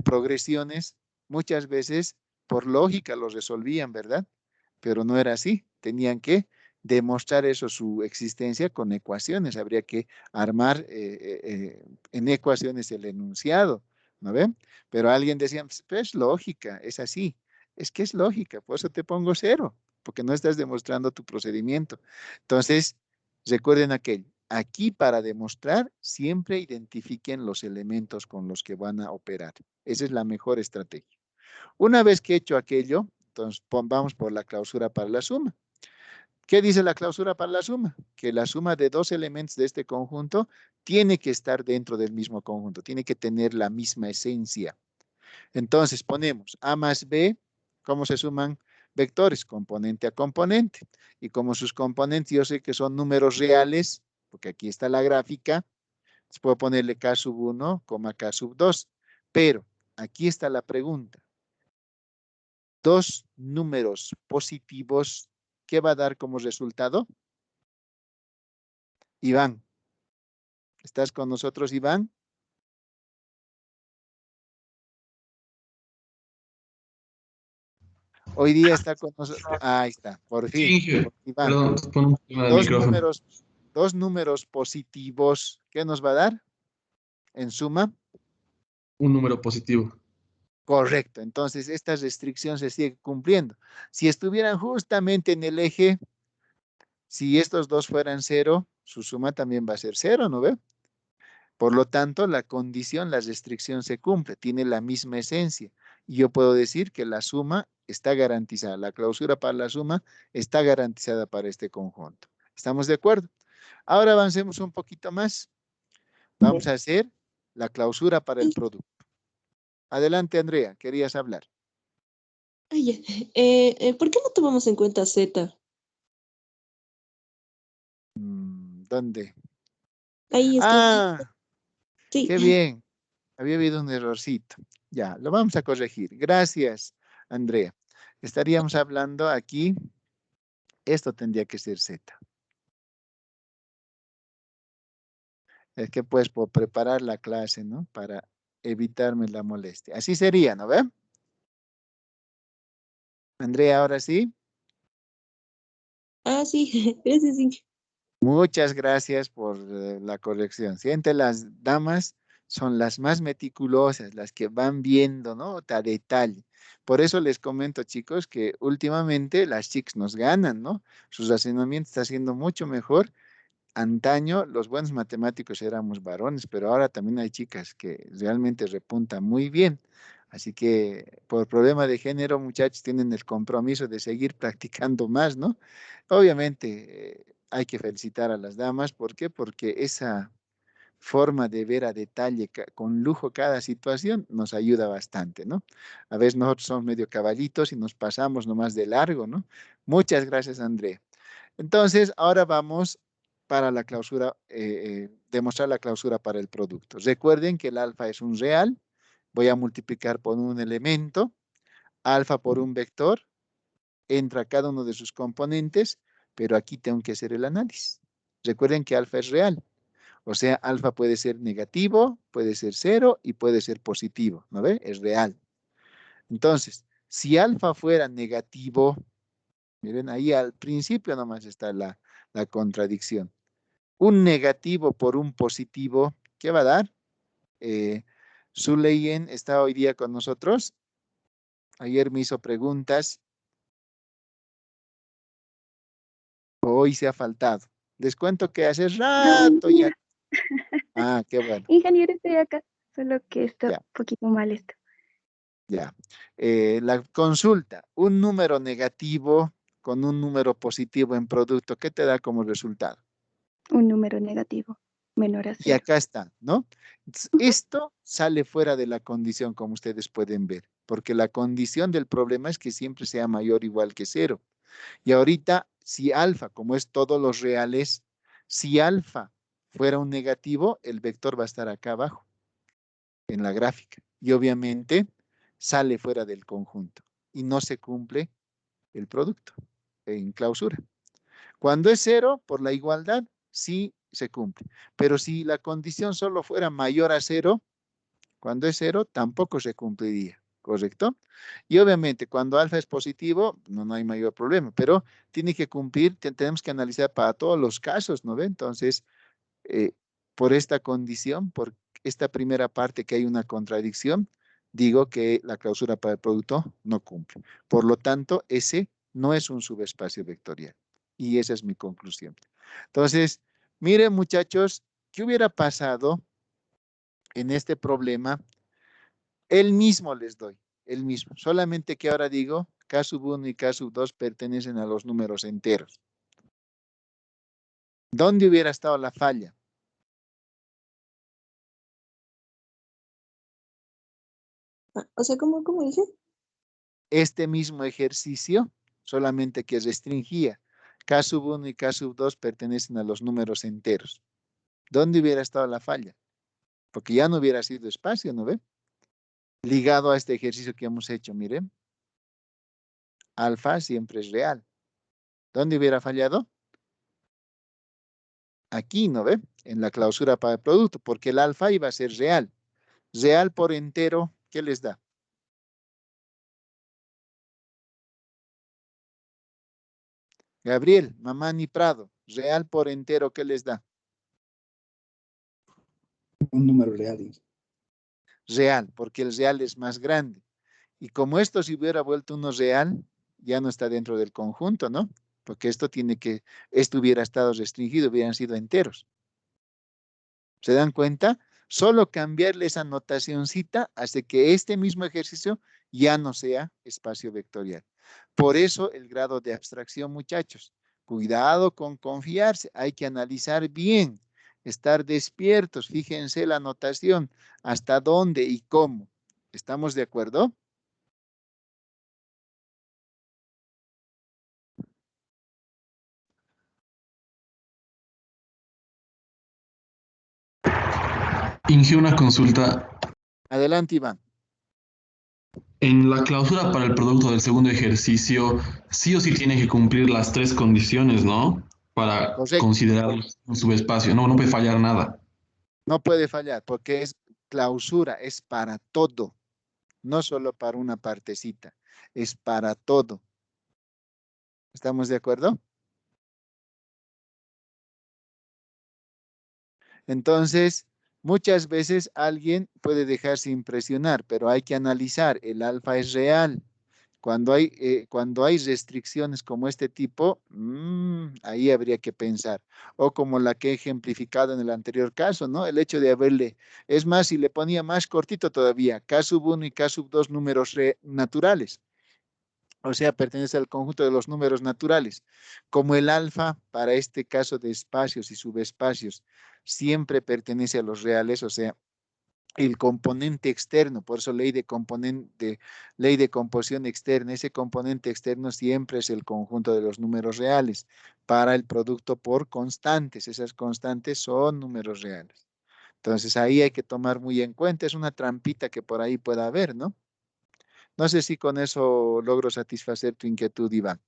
progresiones, muchas veces por lógica los resolvían, ¿verdad? Pero no era así. Tenían que demostrar eso, su existencia con ecuaciones. Habría que armar en ecuaciones el enunciado, ¿no ven? Pero alguien decía, pues es lógica, es así. Es que es lógica, por eso te pongo 0, porque no estás demostrando tu procedimiento. Entonces, recuerden aquello. Aquí para demostrar, siempre identifiquen los elementos con los que van a operar. Esa es la mejor estrategia. Una vez que he hecho aquello, entonces vamos por la clausura para la suma. ¿Qué dice la clausura para la suma? Que la suma de dos elementos de este conjunto tiene que estar dentro del mismo conjunto, tiene que tener la misma esencia. Entonces ponemos A más B, ¿cómo se suman vectores? Componente a componente. Y como sus componentes yo sé que son números reales, porque aquí está la gráfica, puedo ponerle K sub 1, K sub 2. Pero aquí está la pregunta. Dos números positivos, ¿qué va a dar como resultado? Iván, ¿estás con nosotros, Iván? Hoy día está con nosotros. Ahí está, por fin. Sí, Inge, Iván, perdón, pon un tema del micrófono. dos números positivos, ¿qué nos va a dar? En suma. Un número positivo. Correcto. Entonces, esta restricción se sigue cumpliendo. Si estuvieran justamente en el eje, si estos dos fueran 0, su suma también va a ser 0, ¿no ve? Por lo tanto, la condición, la restricción se cumple, tiene la misma esencia. Y yo puedo decir que la suma está garantizada, la clausura para la suma está garantizada para este conjunto. ¿Estamos de acuerdo? Ahora avancemos un poquito más. Vamos a hacer la clausura para el producto. Adelante, Andrea, querías hablar. Ay, ¿por qué no tomamos en cuenta Z? ¿Dónde? Ahí es que Ah, sí. qué bien. Había habido un errorcito. Ya, lo vamos a corregir. Gracias, Andrea. Estaríamos hablando aquí, esto tendría que ser Z. Es que pues por preparar la clase, ¿no? Para evitarme la molestia. Así sería, ¿no ve? Andrea, ahora sí. Ah, sí, gracias, Inge. Muchas gracias por la corrección. Siente, las damas son las más meticulosas, las que van viendo, ¿no? A detalle. Por eso les comento, chicos, que últimamente las chicas nos ganan, ¿no? Sus razonamientos está siendo mucho mejor. Antaño los buenos matemáticos éramos varones, pero ahora también hay chicas que realmente repuntan muy bien. Así que por problema de género, muchachos, tienen el compromiso de seguir practicando más, ¿no? Obviamente hay que felicitar a las damas. ¿Por qué? Porque esa forma de ver a detalle, con lujo cada situación, nos ayuda bastante, ¿no? A veces nosotros somos medio caballitos y nos pasamos nomás de largo, ¿no? Muchas gracias, Andrea. Entonces, ahora vamos para la clausura, demostrar la clausura para el producto. Recuerden que el alfa es un real. Voy a multiplicar por un elemento, alfa por un vector, entra cada uno de sus componentes, pero aquí tengo que hacer el análisis. Recuerden que alfa es real. O sea, alfa puede ser negativo, puede ser cero y puede ser positivo. ¿No ve? Es real. Entonces, si alfa fuera negativo, miren, ahí al principio nomás está la contradicción. Un negativo por un positivo, ¿qué va a dar? Zuleyen está hoy día con nosotros. Ayer me hizo preguntas. Hoy se ha faltado. Les cuento que hace No, rato ya. mentira. Ah, qué bueno. Ingeniero, estoy acá, solo que está Ya, un poquito mal esto. ya. La consulta, un número negativo con un número positivo en producto, ¿qué te da como resultado? Un número negativo menor a Y cero. acá está, ¿no? Entonces, Ujú. esto sale fuera de la condición, como ustedes pueden ver, porque la condición del problema es que siempre sea mayor o igual que cero. Y ahorita, si alfa, como es todos los reales, si alfa fuera un negativo, el vector va a estar acá abajo, en la gráfica. Y obviamente sale fuera del conjunto y no se cumple el producto en clausura. Cuando es cero, por la igualdad, sí se cumple. Pero si la condición solo fuera mayor a cero, cuando es cero, tampoco se cumpliría, ¿correcto? Y obviamente, cuando alfa es positivo, no hay mayor problema, pero tiene que cumplir, tenemos que analizar para todos los casos, ¿no ve? Entonces, eh, por esta condición, por esta primera parte que hay una contradicción, digo que la clausura para el producto no cumple. Por lo tanto, ese no es un subespacio vectorial. Y esa es mi conclusión. Entonces, miren, muchachos, ¿qué hubiera pasado en este problema? El mismo les doy, el mismo. Solamente que ahora digo, K sub 1 y K sub 2 pertenecen a los números enteros. ¿Dónde hubiera estado la falla? O sea, ¿cómo dije? Este mismo ejercicio, solamente que restringía. K sub 1 y K sub 2 pertenecen a los números enteros. ¿Dónde hubiera estado la falla? Porque ya no hubiera sido espacio, ¿no ve? Ligado a este ejercicio que hemos hecho, miren. Alfa siempre es real. ¿Dónde hubiera fallado? Aquí, ¿no ve? En la clausura para el producto, porque el alfa iba a ser real. Real por entero, ¿qué les da? Gabriel, Mamani Prado, real por entero, ¿qué les da? Un número real. Real, porque el real es más grande. Y como esto se hubiera vuelto uno real, ya no está dentro del conjunto, ¿no? Porque esto hubiera estado restringido, hubieran sido enteros. ¿Se dan cuenta? Solo cambiarle esa notacioncita hace que este mismo ejercicio ya no sea espacio vectorial. Por eso el grado de abstracción, muchachos. Cuidado con confiarse, hay que analizar bien, estar despiertos, fíjense la notación, hasta dónde y cómo. ¿Estamos de acuerdo? Inge, una consulta. Adelante, Iván. En la clausura para el producto del segundo ejercicio, sí o sí tiene que cumplir las tres condiciones, ¿no? Para Correcto. considerar un subespacio. No puede fallar nada. No puede fallar porque es clausura, es para todo, no solo para una partecita, es para todo. ¿Estamos de acuerdo? Entonces, muchas veces alguien puede dejarse impresionar, pero hay que analizar, el alfa es real. Cuando hay restricciones como este tipo, ahí habría que pensar. O como la que he ejemplificado en el anterior caso, ¿no? El hecho de haberle, es más, si le ponía más cortito todavía, K sub 1 y K sub 2 números naturales. O sea, pertenece al conjunto de los números naturales. Como el alfa, para este caso de espacios y subespacios, siempre pertenece a los reales, o sea, el componente externo, por eso ley de composición externa, ese componente externo siempre es el conjunto de los números reales para el producto por constantes. Esas constantes son números reales. Entonces ahí hay que tomar muy en cuenta, es una trampita que por ahí pueda haber, ¿no? No sé si con eso logro satisfacer tu inquietud, Iván.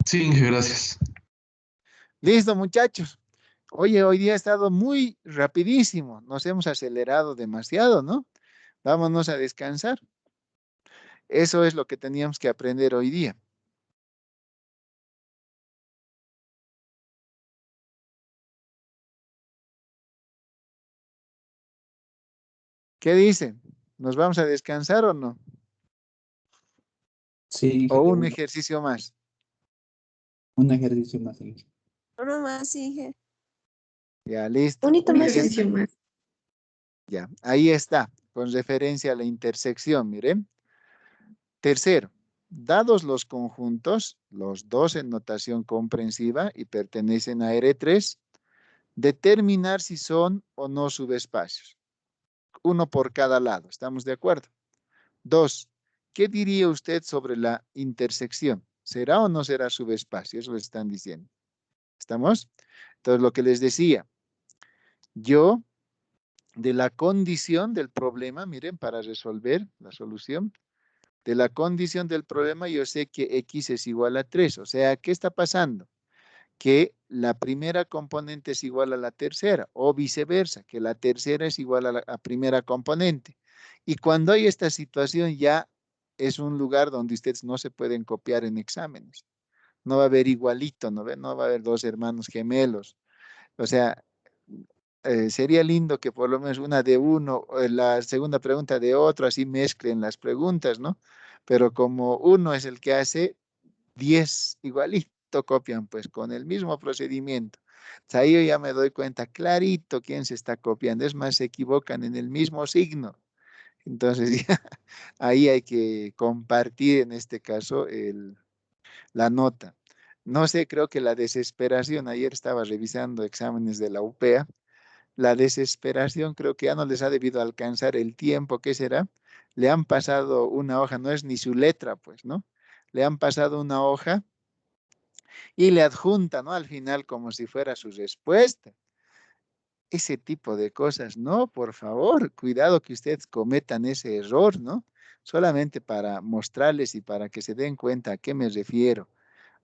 Sí, Inge, gracias. Listo, muchachos. Oye, hoy día ha estado muy rapidísimo, nos hemos acelerado demasiado, ¿no? Vámonos a descansar. Eso es lo que teníamos que aprender hoy día. ¿Qué dicen? ¿Nos vamos a descansar o no? Sí, ¿O Inge, un ejercicio más? un ejercicio más, Inge. Uno más, Inge. Ya, listo. Unito Un más. ejercicio más. Ya, ahí está, con referencia a la intersección, miren. Tercero, dados los conjuntos, los dos en notación comprensiva y pertenecen a R3, determinar si son o no subespacios. Uno por cada lado, ¿estamos de acuerdo? Dos, ¿qué diría usted sobre la intersección? ¿Será o no será subespacio? Eso le están diciendo. ¿Estamos? Entonces, lo que les decía, yo de la condición del problema, miren, para resolver la solución, de la condición del problema, yo sé que X es igual a 3. O sea, ¿qué está pasando? Que la primera componente es igual a la tercera, o viceversa, que la tercera es igual a la primera componente. Y cuando hay esta situación, ya es un lugar donde ustedes no se pueden copiar en exámenes. No va a haber igualito, ¿no ve? No va a haber dos hermanos gemelos. O sea, sería lindo que por lo menos una de uno, o la segunda pregunta de otro, así mezclen las preguntas, ¿no? Pero como uno es el que hace, 10 igualito copian, pues con el mismo procedimiento. Entonces, ahí yo ya me doy cuenta clarito quién se está copiando. Es más, se equivocan en el mismo signo. Entonces, ya, ahí hay que compartir en este caso la nota. No sé, creo que la desesperación, ayer estaba revisando exámenes de la UPEA, la desesperación creo que ya no les ha debido alcanzar el tiempo, ¿qué será? Le han pasado una hoja, no es ni su letra, pues, ¿no? Le han pasado una hoja y le adjunta, ¿no? Al final como si fuera su respuesta. Ese tipo de cosas, no, por favor, cuidado que ustedes cometan ese error, ¿no? Solamente para mostrarles y para que se den cuenta a qué me refiero.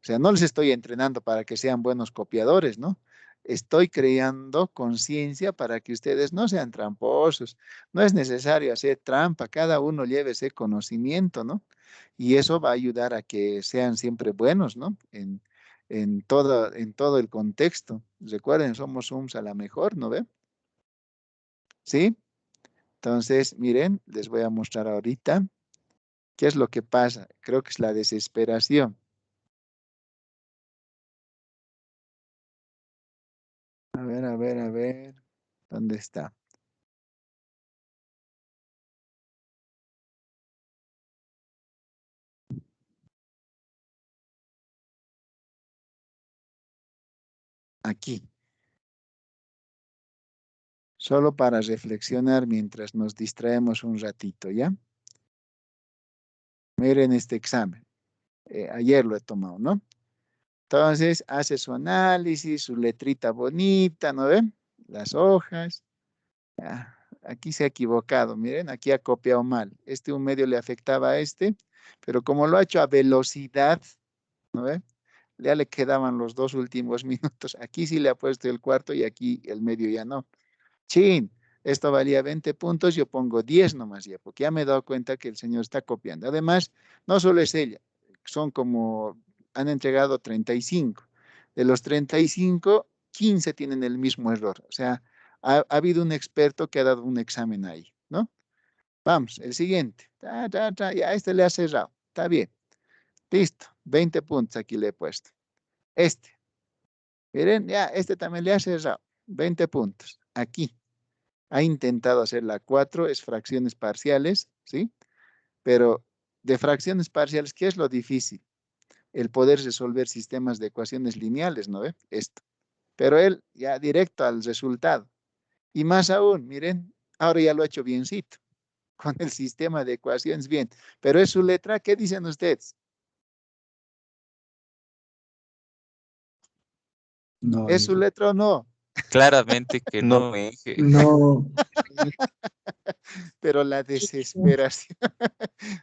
O sea, no les estoy entrenando para que sean buenos copiadores, ¿no? Estoy creando conciencia para que ustedes no sean tramposos. No es necesario hacer trampa, cada uno lleve ese conocimiento, ¿no? Y eso va a ayudar a que sean siempre buenos, ¿no? En todo el contexto. Recuerden, somos a la mejor, ¿no ve? ¿Sí? Entonces, miren, les voy a mostrar ahorita qué es lo que pasa. Creo que es la desesperación. A ver, a ver, a ver. ¿Dónde está? Aquí. Solo para reflexionar mientras nos distraemos un ratito, ¿ya? Miren este examen. Ayer lo he tomado, ¿no? Entonces hace su análisis, su letrita bonita, ¿no ven? Las hojas. Ah, aquí se ha equivocado, miren, aquí ha copiado mal. Este un medio le afectaba a este, pero como lo ha hecho a velocidad, ¿no ven? ya le quedaban los 2 últimos minutos. Aquí sí le ha puesto el cuarto y aquí el medio ya no. Chin, esto valía 20 puntos, yo pongo 10 nomás ya, porque ya me he dado cuenta que el señor está copiando. Además, no solo es ella, son como, han entregado 35. De los 35, 15 tienen el mismo error. O sea, ha habido un experto que ha dado un examen ahí, ¿no? Vamos, el siguiente. Ya este le ha cerrado. Está bien. Listo. 20 puntos aquí le he puesto. Este. Miren, ya, este también le ha cerrado. 20 puntos. Aquí. Ha intentado hacer la 4, es fracciones parciales, ¿sí? Pero de fracciones parciales, ¿qué es lo difícil? El poder resolver sistemas de ecuaciones lineales, ¿no ve? Esto. Pero él ya directo al resultado. Y más aún, miren, ahora ya lo ha hecho biencito, con el sistema de ecuaciones bien. Pero es su letra, ¿qué dicen ustedes? No, ¿Es su letra o no? Claramente que No. no, Inge. no, Pero la desesperación,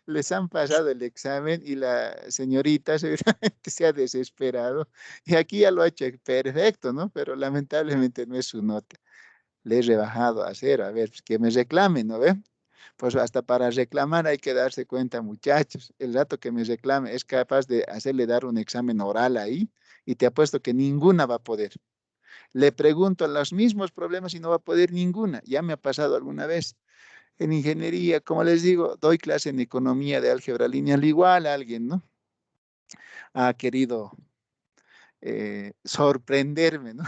les han pasado el examen y la señorita seguramente se ha desesperado y aquí ya lo ha hecho perfecto, ¿no? Pero lamentablemente no es su nota. Le he rebajado a 0, a ver, pues que me reclame, ¿no ve? Pues hasta para reclamar hay que darse cuenta, muchachos. El rato que me reclame es capaz de hacerle dar un examen oral ahí y te apuesto que ninguna va a poder. Le pregunto los mismos problemas y no va a poder ninguna. Ya me ha pasado alguna vez. En ingeniería, como les digo, doy clase en economía de álgebra lineal, igual a alguien, ¿no? Ha querido sorprenderme, ¿no?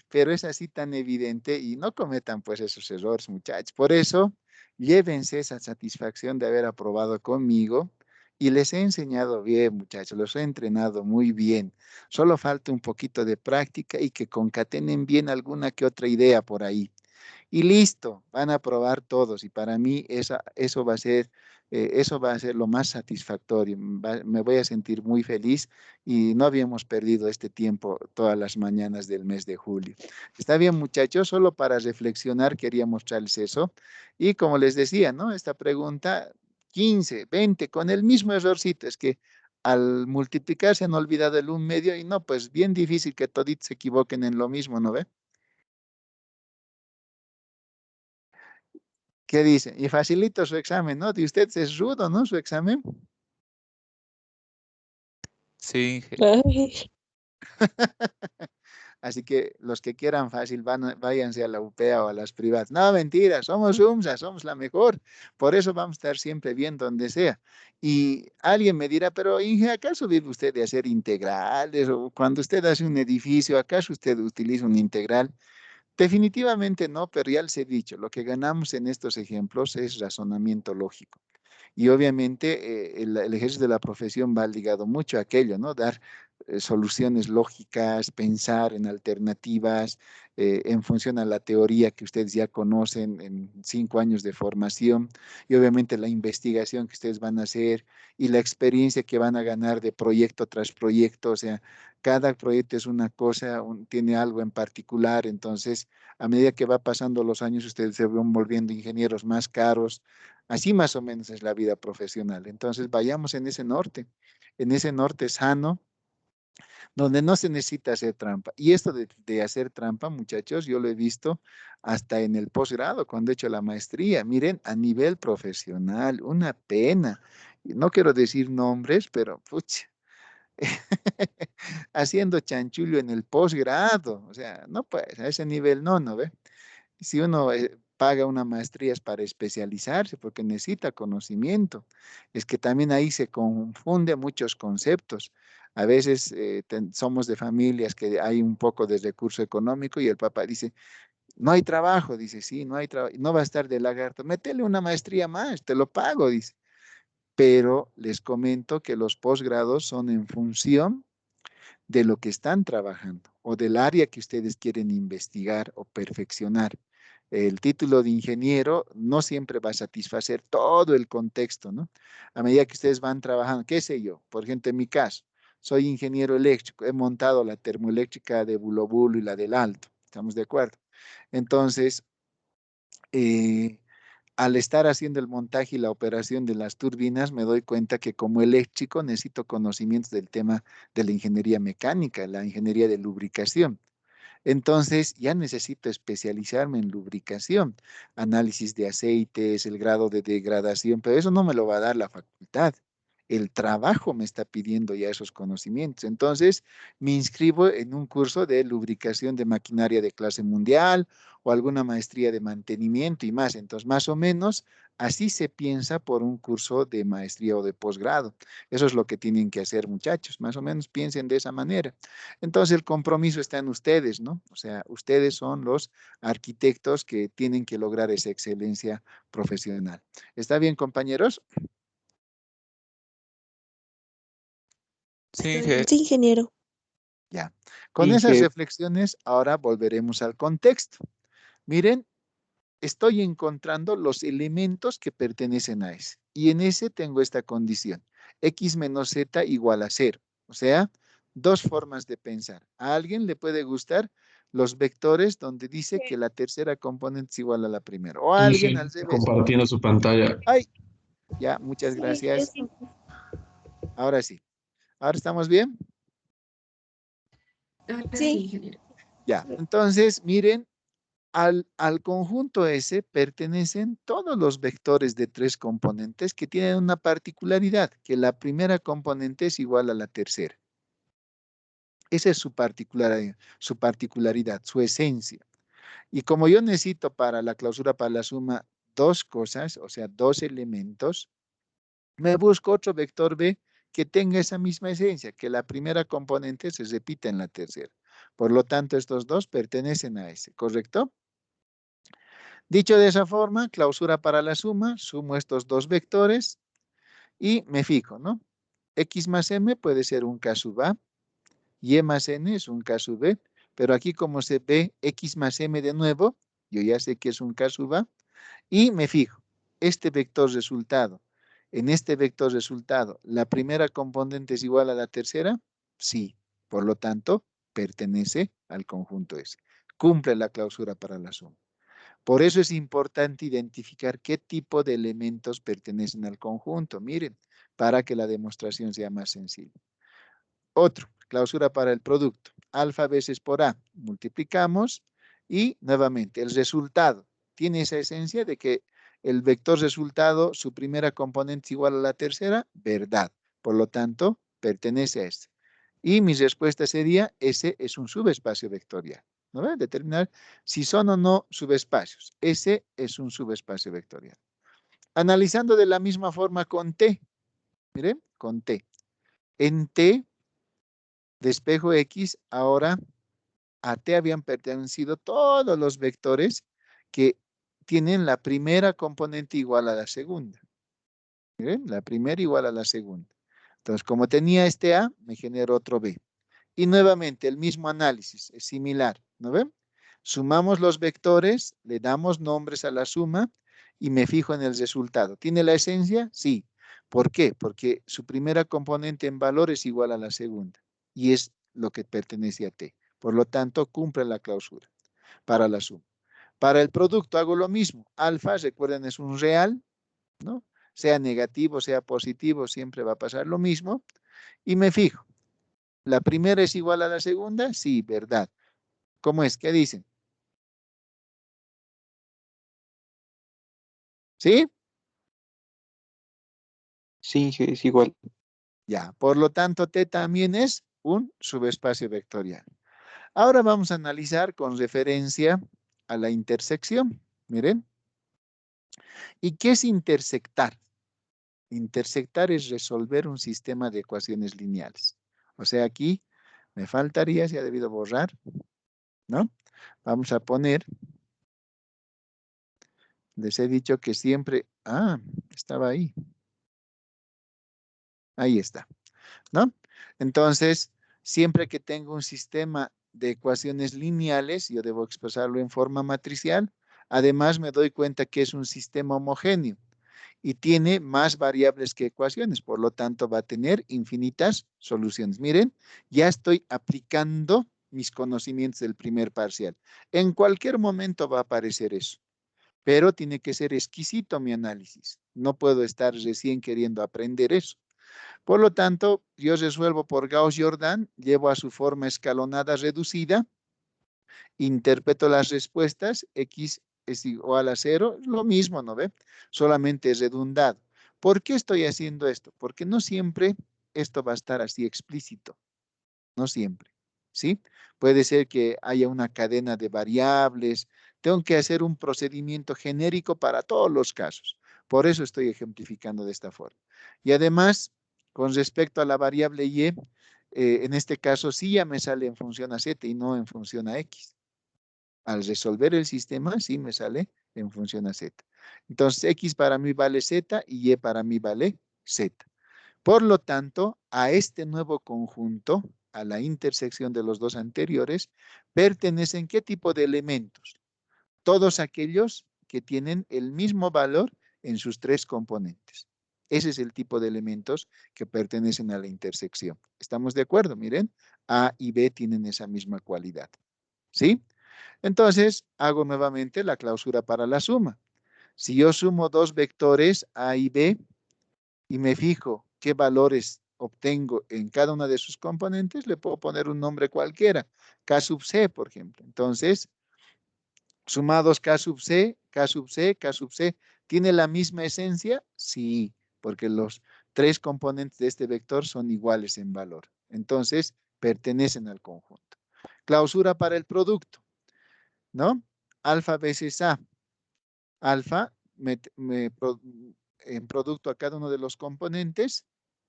Pero es así tan evidente y no cometan pues esos errores, muchachos. Por eso, llévense esa satisfacción de haber aprobado conmigo y les he enseñado bien, muchachos, los he entrenado muy bien. Solo falta un poquito de práctica y que concatenen bien alguna que otra idea por ahí. Y listo, van a probar todos y para mí eso va a ser lo más satisfactorio. Me voy a sentir muy feliz y no habíamos perdido este tiempo todas las mañanas del mes de julio. Está bien, muchachos, solo para reflexionar quería mostrarles eso. Y como les decía, ¿no? Esta pregunta, 15, 20, con el mismo errorcito, es que al multiplicar se han olvidado el 1/2 y no, pues bien difícil que toditos se equivoquen en lo mismo, ¿no ve? ¿Qué dice? Y facilito su examen, ¿no? De usted es rudo, ¿no? Su examen. Sí, Inge. Ay, Así que los que quieran fácil, váyanse a la UPEA o a las privadas. No, mentira, somos UMSA, somos la mejor. Por eso vamos a estar siempre bien donde sea. Y alguien me dirá, pero Inge, ¿acaso vive usted de hacer integrales? O cuando usted hace un edificio, ¿acaso usted utiliza un integral? Definitivamente no, pero ya les he dicho, lo que ganamos en estos ejemplos es razonamiento lógico. Y obviamente el ejercicio de la profesión va ligado mucho a aquello, ¿no? Dar soluciones lógicas, pensar en alternativas, en función a la teoría que ustedes ya conocen en 5 años de formación y obviamente la investigación que ustedes van a hacer y la experiencia que van a ganar de proyecto tras proyecto. O sea, cada proyecto es una cosa, tiene algo en particular. Entonces, a medida que va pasando los años, ustedes se van volviendo ingenieros más caros. Así más o menos es la vida profesional. Entonces, vayamos en ese norte sano, donde no se necesita hacer trampa. Y esto de hacer trampa, muchachos, yo lo he visto hasta en el posgrado, cuando he hecho la maestría. Miren, a nivel profesional, una pena. No quiero decir nombres, pero pucha, haciendo chanchullo en el posgrado. O sea, no pues, a ese nivel no, ¿no ve? Si uno paga una maestría es para especializarse porque necesita conocimiento. Es que también ahí se confunden muchos conceptos. A veces somos de familias que hay un poco de recurso económico y el papá dice, no hay trabajo, dice, sí, no hay trabajo, no va a estar de lagarto, métele una maestría más, te lo pago, dice. Pero les comento que los posgrados son en función de lo que están trabajando o del área que ustedes quieren investigar o perfeccionar. El título de ingeniero no siempre va a satisfacer todo el contexto, ¿no? A medida que ustedes van trabajando, qué sé yo, por ejemplo, en mi caso, soy ingeniero eléctrico, he montado la termoeléctrica de Bulobulo y la del Alto, ¿estamos de acuerdo? Entonces, eh, al estar haciendo el montaje y la operación de las turbinas, me doy cuenta que como eléctrico necesito conocimientos del tema de la ingeniería mecánica, la ingeniería de lubricación. Entonces ya necesito especializarme en lubricación, análisis de aceites, el grado de degradación, pero eso no me lo va a dar la facultad. El trabajo me está pidiendo ya esos conocimientos. Entonces me inscribo en un curso de lubricación de maquinaria de clase mundial o alguna maestría de mantenimiento y más. Entonces, más o menos así se piensa por un curso de maestría o de posgrado. Eso es lo que tienen que hacer, muchachos. Más o menos piensen de esa manera. Entonces el compromiso está en ustedes, ¿no? O sea, ustedes son los arquitectos que tienen que lograr esa excelencia profesional. ¿Está bien, compañeros? Sí, Inge. Sí, ingeniero. Ya. Con esas reflexiones, ahora volveremos al contexto. Miren, estoy encontrando los elementos que pertenecen a ese. Y en ese tengo esta condición. X menos Z igual a 0. O sea, dos formas de pensar. A alguien le puede gustar los vectores donde dice que la tercera componente es igual a la primera. O a alguien al Inge, revés. compartiendo su pantalla. Ay, ya, muchas gracias. Ahora sí. ¿Ahora estamos bien? Ahora sí, Sí. ingeniero. Ya, entonces, miren, al conjunto S pertenecen todos los vectores de tres componentes que tienen una particularidad, que la primera componente es igual a la tercera. Esa es su particularidad, su esencia. Y como yo necesito para la clausura, para la suma, dos cosas, o sea, dos elementos, me busco otro vector B que tenga esa misma esencia, que la primera componente se repita en la tercera. Por lo tanto, estos dos pertenecen a ese, ¿correcto? Dicho de esa forma, clausura para la suma, sumo estos dos vectores y me fijo, ¿no? X más M puede ser un K sub A, Y más N es un K sub B, pero aquí como se ve X más M de nuevo, yo ya sé que es un K sub A, y me fijo, este vector resultado, en este vector resultado, ¿la primera componente es igual a la tercera? Sí, por lo tanto, pertenece al conjunto S. Cumple la clausura para la suma. Por eso es importante identificar qué tipo de elementos pertenecen al conjunto. Miren, para que la demostración sea más sencilla. Otro, clausura para el producto. Alfa veces por A. Multiplicamos y nuevamente el resultado tiene esa esencia de que el vector resultado, su primera componente es igual a la tercera, verdad. Por lo tanto, pertenece a este. Y mi respuesta sería, ese es un subespacio vectorial. ¿No ven? Determinar si son o no subespacios. Ese es un subespacio vectorial. Analizando de la misma forma con T. Miren, con T. En T, de espejo X, ahora a T habían pertenecido todos los vectores que tienen la primera componente igual a la segunda. Miren, la primera igual a la segunda. Entonces, como tenía este A, me genero otro B. Y nuevamente el mismo análisis, es similar, ¿no ven? Sumamos los vectores, le damos nombres a la suma y me fijo en el resultado. ¿Tiene la esencia? Sí. ¿Por qué? Porque su primera componente en valor es igual a la segunda y es lo que pertenece a T. Por lo tanto, cumple la clausura para la suma. Para el producto hago lo mismo. Alfa, recuerden, es un real, ¿no? Sea negativo, sea positivo, siempre va a pasar lo mismo. Y me fijo. ¿La primera es igual a la segunda? Sí, verdad. ¿Cómo es? ¿Qué dicen? ¿Sí? Sí, es igual. Ya. Por lo tanto, T también es un subespacio vectorial. Ahora vamos a analizar con referencia a la intersección. Miren. ¿Y qué es intersectar? Intersectar es resolver un sistema de ecuaciones lineales. O sea, aquí me faltaría, se ha debido borrar, ¿no? Vamos a poner, les he dicho que siempre, estaba ahí. Ahí está, ¿no? Entonces, siempre que tengo un sistema de ecuaciones lineales, yo debo expresarlo en forma matricial. Además, me doy cuenta que es un sistema homogéneo y tiene más variables que ecuaciones, por lo tanto va a tener infinitas soluciones. Miren, ya estoy aplicando mis conocimientos del primer parcial. En cualquier momento va a aparecer eso. pero tiene que ser exquisito mi análisis. No puedo estar recién queriendo aprender eso. Por lo tanto, yo resuelvo por Gauss-Jordan, llevo a su forma escalonada reducida, interpreto las respuestas, x es igual a 0, lo mismo, ¿no ve? Solamente es redundado. ¿Por qué estoy haciendo esto? Porque no siempre esto va a estar así explícito, no siempre, ¿sí? Puede ser que haya una cadena de variables, tengo que hacer un procedimiento genérico para todos los casos. Por eso estoy ejemplificando de esta forma. Y además, con respecto a la variable y, en este caso sí ya me sale en función a z y no en función a x. Al resolver el sistema, sí me sale en función a z. Entonces, x para mí vale z y y para mí vale z. Por lo tanto, a este nuevo conjunto, a la intersección de los dos anteriores, pertenecen ¿qué tipo de elementos? Todos aquellos que tienen el mismo valor en sus tres componentes. Ese es el tipo de elementos que pertenecen a la intersección. ¿Estamos de acuerdo? Miren, A y B tienen esa misma cualidad. ¿Sí? Entonces, hago nuevamente la clausura para la suma. Si yo sumo dos vectores A y B y me fijo qué valores obtengo en cada una de sus componentes, le puedo poner un nombre cualquiera, K sub C, por ejemplo. Entonces, sumados K sub C, K sub C, K sub C, ¿tiene la misma esencia? Sí, porque los tres componentes de este vector son iguales en valor. Entonces, pertenecen al conjunto. Clausura para el producto, ¿no? Alfa veces A. Alfa en producto a cada uno de los componentes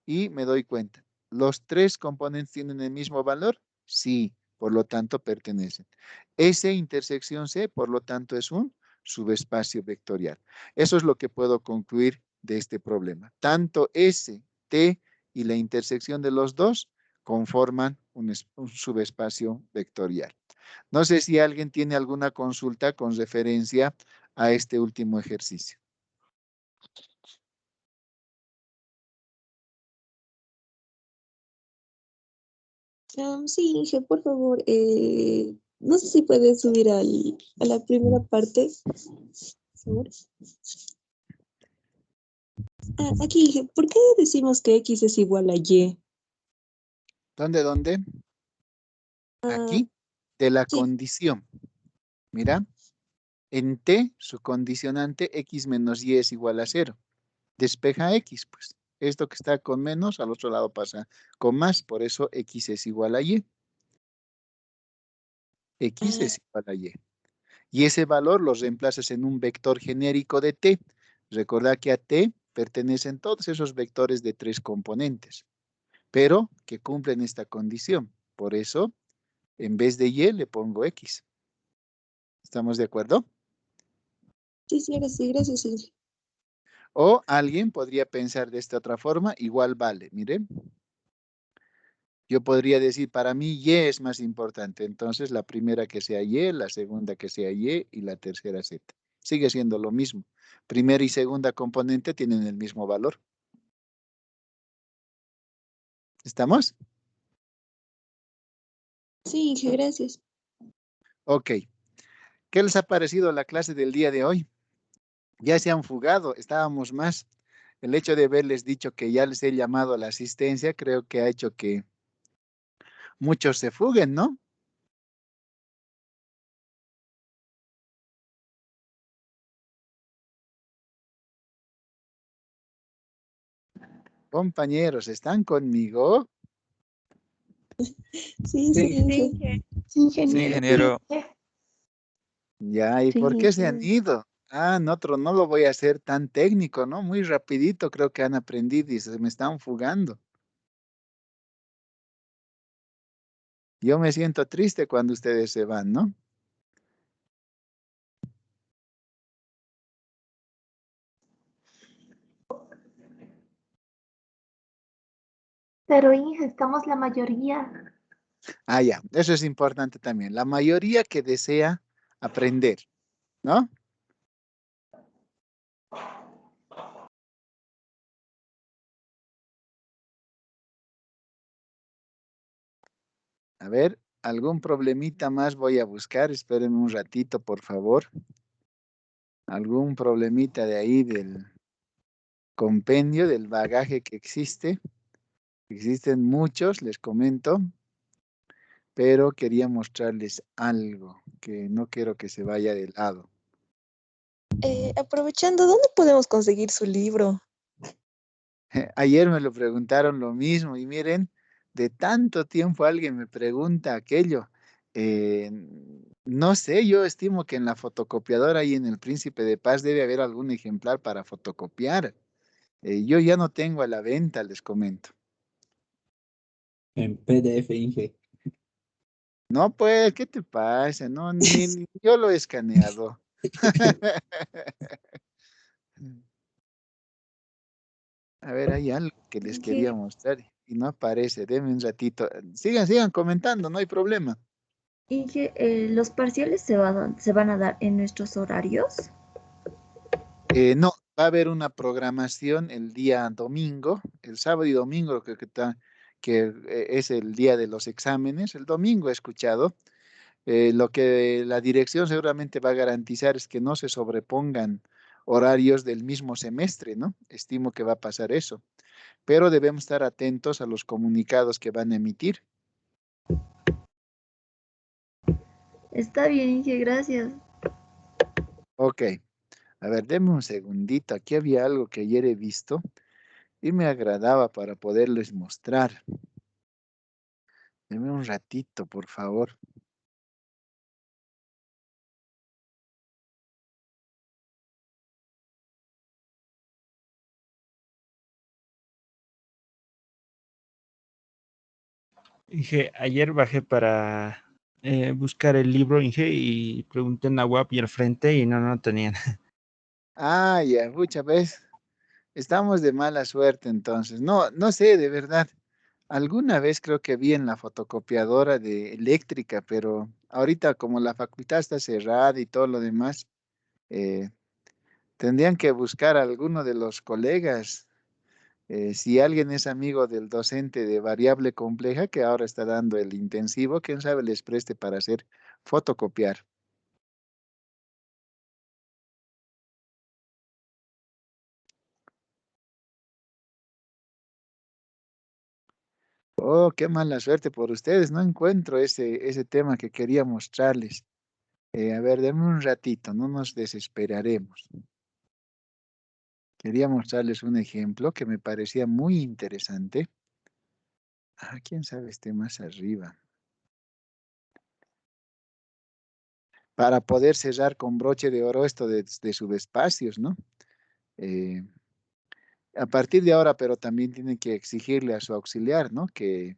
y me doy cuenta. ¿Los tres componentes tienen el mismo valor? Sí, por lo tanto pertenecen. S intersección C, por lo tanto, es un subespacio vectorial. Eso es lo que puedo concluir de este problema. Tanto S, T y la intersección de los dos conforman un subespacio vectorial. No sé si alguien tiene alguna consulta con referencia a este último ejercicio. Sí, Inge, por favor, no sé si puedes subir a la primera parte. Por favor. Aquí, Inge, ¿por qué decimos que X es igual a Y? ¿Dónde? Aquí, de la Sí. condición. Mira, en T, su condicionante, X menos Y es igual a 0. Despeja X, pues. Esto que está con menos, al otro lado pasa con más, por eso X es igual a Y. X es igual a Y. Y ese valor lo reemplazas en un vector genérico de T. Recordad que a T pertenecen todos esos vectores de tres componentes, pero que cumplen esta condición. Por eso, en vez de Y, le pongo X. ¿Estamos de acuerdo? Sí, gracias, Inge. O alguien podría pensar de esta otra forma, igual vale. Miren, yo podría decir, para mí Y es más importante. Entonces, la primera que sea Y, la segunda que sea Y y la tercera Z. Sigue siendo lo mismo. Primera y segunda componente tienen el mismo valor. ¿Estamos? Sí, Inge, gracias. Ok. ¿Qué les ha parecido la clase del día de hoy? Ya se han fugado, estábamos más. El hecho de haberles dicho que ya les he llamado a la asistencia, creo que ha hecho que muchos se fuguen, ¿no? Compañeros, ¿están conmigo? Sí, Inge. Sí, ingeniero. Ya, ¿y Sí, por qué se han Inge. ido? Ah, no lo voy a hacer tan técnico, ¿no? Muy rapidito creo que han aprendido y se me están fugando. Yo me siento triste cuando ustedes se van, ¿no? Pero Inge, estamos la mayoría. Ah, ya, eso es importante también. La mayoría que desea aprender, ¿no? A ver, algún problemita más voy a buscar. Espérenme un ratito, por favor. algún problemita de ahí del compendio, del bagaje que existe. Existen muchos, les comento, pero quería mostrarles algo que no quiero que se vaya de lado. Aprovechando, ¿dónde podemos conseguir su libro? Ayer me lo preguntaron lo mismo y miren, de tanto tiempo alguien me pregunta aquello. Eh, no sé, yo estimo que en la fotocopiadora y en el Príncipe de Paz debe haber algún ejemplar para fotocopiar. Yo ya no tengo a la venta, les comento. En PDF, Inge. No, pues, ¿qué te pasa? No, ni yo lo he escaneado. A ver, hay algo que les quería Inge, mostrar y no aparece. Denme un ratito. Sigan comentando, no hay problema. Inge, ¿los parciales se van a dar en nuestros horarios? No, va a haber una programación el día domingo, el sábado y domingo que es el día de los exámenes. El domingo he escuchado. Lo que la dirección seguramente va a garantizar es que no se sobrepongan horarios del mismo semestre, ¿no? Estimo que va a pasar eso, pero debemos estar atentos a los comunicados que van a emitir. Está bien, Inge, gracias. Ok, a ver, denme un segundito. Aquí había algo que ayer he visto y me agradaba para poderles mostrar. Denme un ratito, por favor. Inge, ayer bajé para buscar el libro, Inge, y pregunté en la web y al frente y no tenían. Ah, ya, muchas veces. Estamos de mala suerte entonces. No, no sé, de verdad. Alguna vez creo que vi en la fotocopiadora de eléctrica, pero ahorita como la facultad está cerrada y todo lo demás, eh, tendrían que buscar a alguno de los colegas. Si alguien es amigo del docente de variable compleja que ahora está dando el intensivo, quién sabe les preste para hacer fotocopiar. Oh, qué mala suerte por ustedes. No encuentro ese tema que quería mostrarles. A ver, denme un ratito, no nos desesperaremos. Quería mostrarles un ejemplo que me parecía muy interesante. Ah, quién sabe, esté más arriba. Para poder cerrar con broche de oro esto de subespacios, ¿no? Eh, a partir de ahora, pero también tienen que exigirle a su auxiliar, ¿no? Que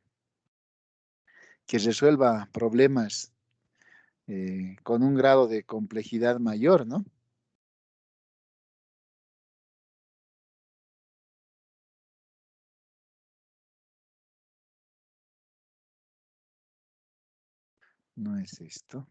resuelva problemas con un grado de complejidad mayor, ¿no? No es esto.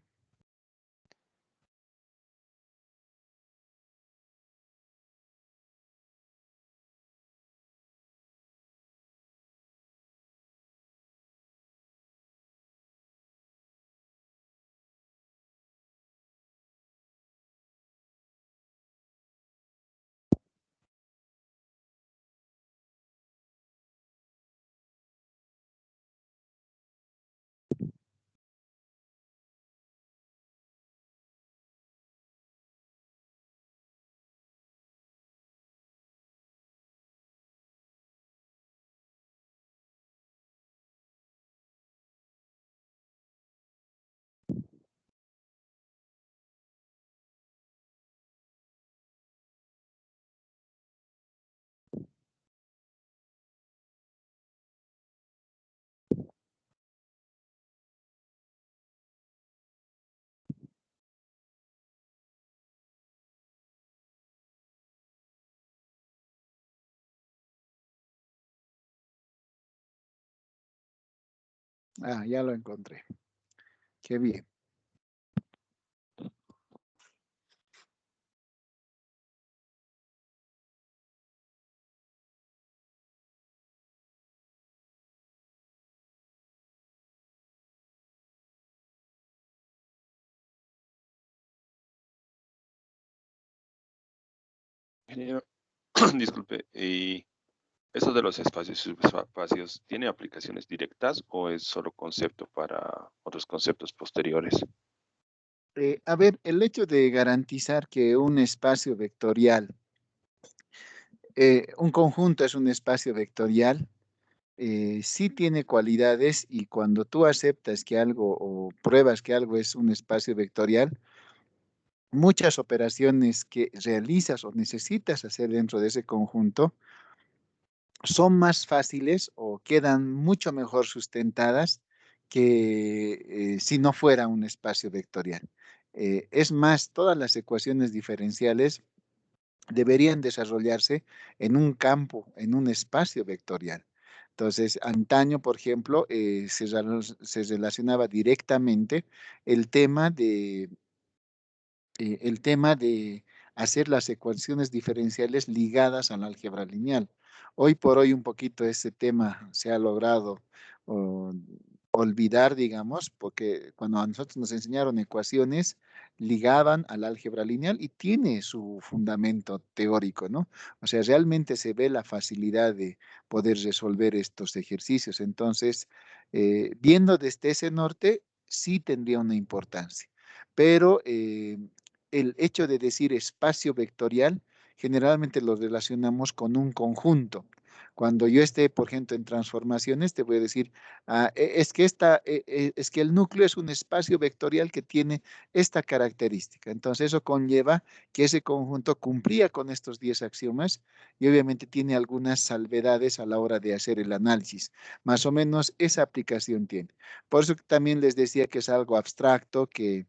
Ah, ya lo encontré. Qué bien. Ingeniero, disculpe, ¿y eso de los espacios y subespacios tiene aplicaciones directas o es solo concepto para otros conceptos posteriores? A ver, el hecho de garantizar que un espacio vectorial, un conjunto es un espacio vectorial, sí tiene cualidades y cuando tú aceptas que algo o pruebas que algo es un espacio vectorial, muchas operaciones que realizas o necesitas hacer dentro de ese conjunto son más fáciles o quedan mucho mejor sustentadas que si no fuera un espacio vectorial. Es más, todas las ecuaciones diferenciales deberían desarrollarse en un campo, en un espacio vectorial. Entonces, antaño, por ejemplo, se relacionaba directamente el tema el tema de hacer las ecuaciones diferenciales ligadas al álgebra lineal. Hoy por hoy un poquito ese tema se ha logrado o, olvidar, digamos, porque cuando a nosotros nos enseñaron ecuaciones, ligaban al álgebra lineal y tiene su fundamento teórico, ¿no? O sea, realmente se ve la facilidad de poder resolver estos ejercicios. Entonces, viendo desde ese norte, sí tendría una importancia. Pero el hecho de decir espacio vectorial, generalmente lo relacionamos con un conjunto. Cuando yo esté, por ejemplo, en transformaciones, te voy a decir, es que el núcleo es un espacio vectorial que tiene esta característica. Entonces, eso conlleva que ese conjunto cumplía con estos 10 axiomas y obviamente tiene algunas salvedades a la hora de hacer el análisis. Más o menos esa aplicación tiene. Por eso también les decía que es algo abstracto, que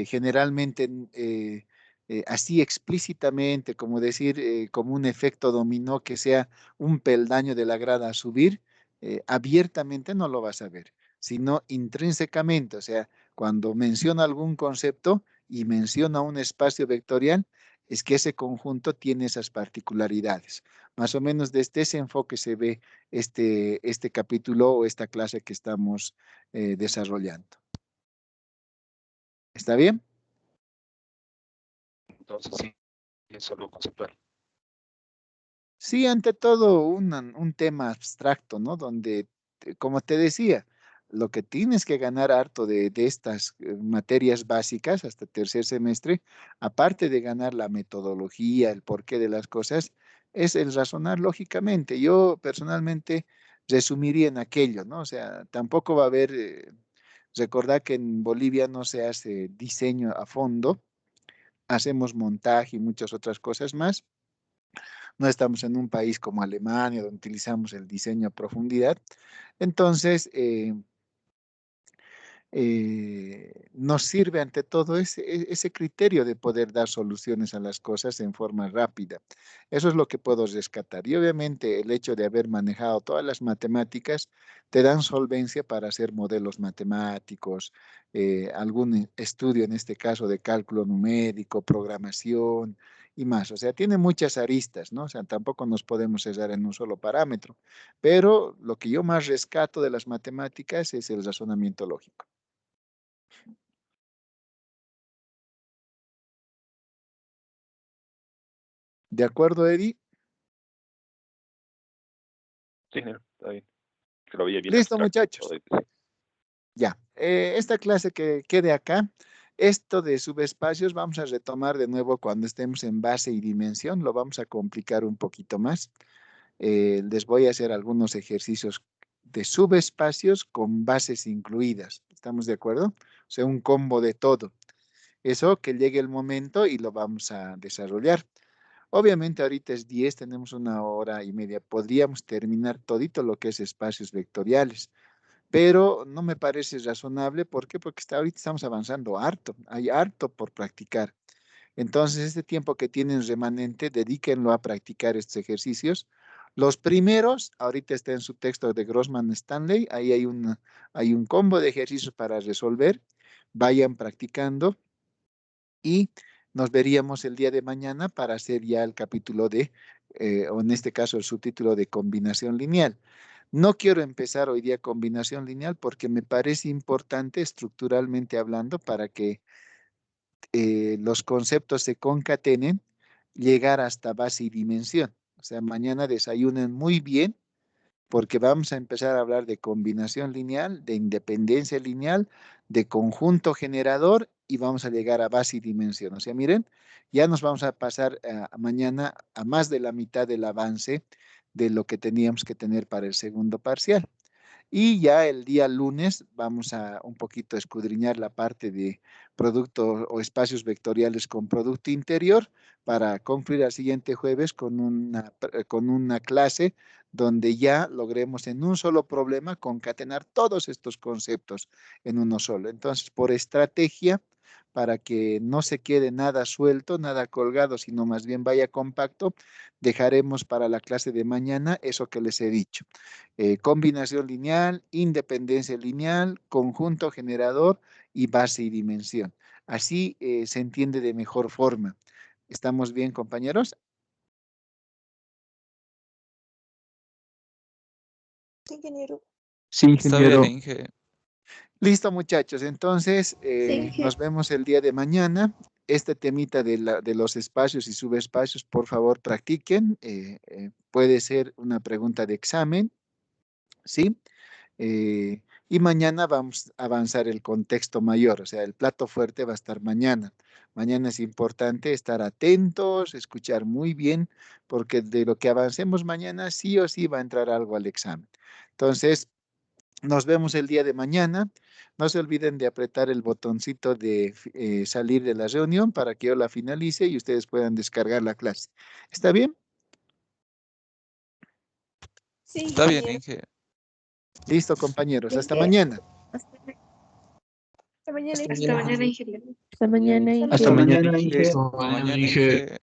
generalmente así explícitamente, como decir, como un efecto dominó que sea un peldaño de la grada a subir, abiertamente no lo vas a ver, sino intrínsecamente, o sea, cuando menciona algún concepto y menciona un espacio vectorial, es que ese conjunto tiene esas particularidades. Más o menos desde ese enfoque se ve este capítulo o esta clase que estamos desarrollando. ¿Está bien? Entonces sí, es solo conceptual. Sí, ante todo un tema abstracto, ¿no? Donde, como te decía, lo que tienes que ganar harto de estas materias básicas hasta tercer semestre, aparte de ganar la metodología, el porqué de las cosas, es el razonar lógicamente. Yo personalmente resumiría en aquello, ¿no? O sea, tampoco va a haber, recordad que en Bolivia no se hace diseño a fondo, hacemos montaje y muchas otras cosas más. No estamos en un país como Alemania, donde utilizamos el diseño a profundidad. Entonces, nos sirve ante todo ese criterio de poder dar soluciones a las cosas en forma rápida. Eso es lo que puedo rescatar. Y obviamente el hecho de haber manejado todas las matemáticas te dan solvencia para hacer modelos matemáticos, algún estudio en este caso de cálculo numérico, programación y más. O sea, tiene muchas aristas, ¿no? O sea, tampoco nos podemos cerrar en un solo parámetro. Pero lo que yo más rescato de las matemáticas es el razonamiento lógico. ¿De acuerdo, Eddie? Sí, no, está bien. Que lo veía bien Listo, abstracto. muchachos. Ya, esta clase que quede acá, esto de subespacios vamos a retomar de nuevo cuando estemos en base y dimensión, lo vamos a complicar un poquito más. Les voy a hacer algunos ejercicios de subespacios con bases incluidas. ¿Estamos de acuerdo? O sea, un combo de todo. Eso que llegue el momento y lo vamos a desarrollar. Obviamente ahorita es 10, tenemos una hora y media. Podríamos terminar todito lo que es espacios vectoriales, pero no me parece razonable. ¿Por qué? Porque ahorita estamos avanzando harto, hay harto por practicar. Entonces, este tiempo que tienen remanente, dedíquenlo a practicar estos ejercicios. Los primeros, ahorita está en su texto de Grossman Stanley, ahí hay un combo de ejercicios para resolver. Vayan practicando y nos veríamos el día de mañana para hacer ya el capítulo o en este caso el subtítulo de combinación lineal. No quiero empezar hoy día combinación lineal porque me parece importante estructuralmente hablando para que los conceptos se concatenen llegar hasta base y dimensión. O sea, mañana desayunen muy bien porque vamos a empezar a hablar de combinación lineal, de independencia lineal, de conjunto generador y vamos a llegar a base y dimensión. O sea, miren, ya nos vamos a pasar mañana a más de la mitad del avance de lo que teníamos que tener para el segundo parcial. Y ya el día lunes vamos a un poquito escudriñar la parte de producto o espacios vectoriales con producto interior para concluir el siguiente jueves con una clase donde ya logremos en un solo problema concatenar todos estos conceptos en uno solo. Entonces, por estrategia, para que no se quede nada suelto, nada colgado, sino más bien vaya compacto, dejaremos para la clase de mañana eso que les he dicho. Combinación lineal, independencia lineal, conjunto generador y base y dimensión. Así se entiende de mejor forma. ¿Estamos bien, compañeros? Sí, ingeniero. Sí, Está bien, ingeniero. Inge. Listo, muchachos. Entonces, Sí, nos vemos el día de mañana. Este temita de los espacios y subespacios, por favor, practiquen. Puede ser una pregunta de examen, ¿sí? Y mañana vamos a avanzar el contexto mayor, o sea, el plato fuerte va a estar mañana. Mañana es importante estar atentos, escuchar muy bien, porque de lo que avancemos mañana sí o sí va a entrar algo al examen. Entonces, nos vemos el día de mañana. No se olviden de apretar el botoncito de salir de la reunión para que yo la finalice y ustedes puedan descargar la clase. ¿Está bien? Sí, Está bien, ingeniero. Inge. Listo, compañeros. Hasta Inge, mañana. hasta Hasta mañana. Hasta mañana, ingeniero. Hasta mañana, Hasta Inge. mañana, Inge. Listo, Hasta mañana, Inge. Inge.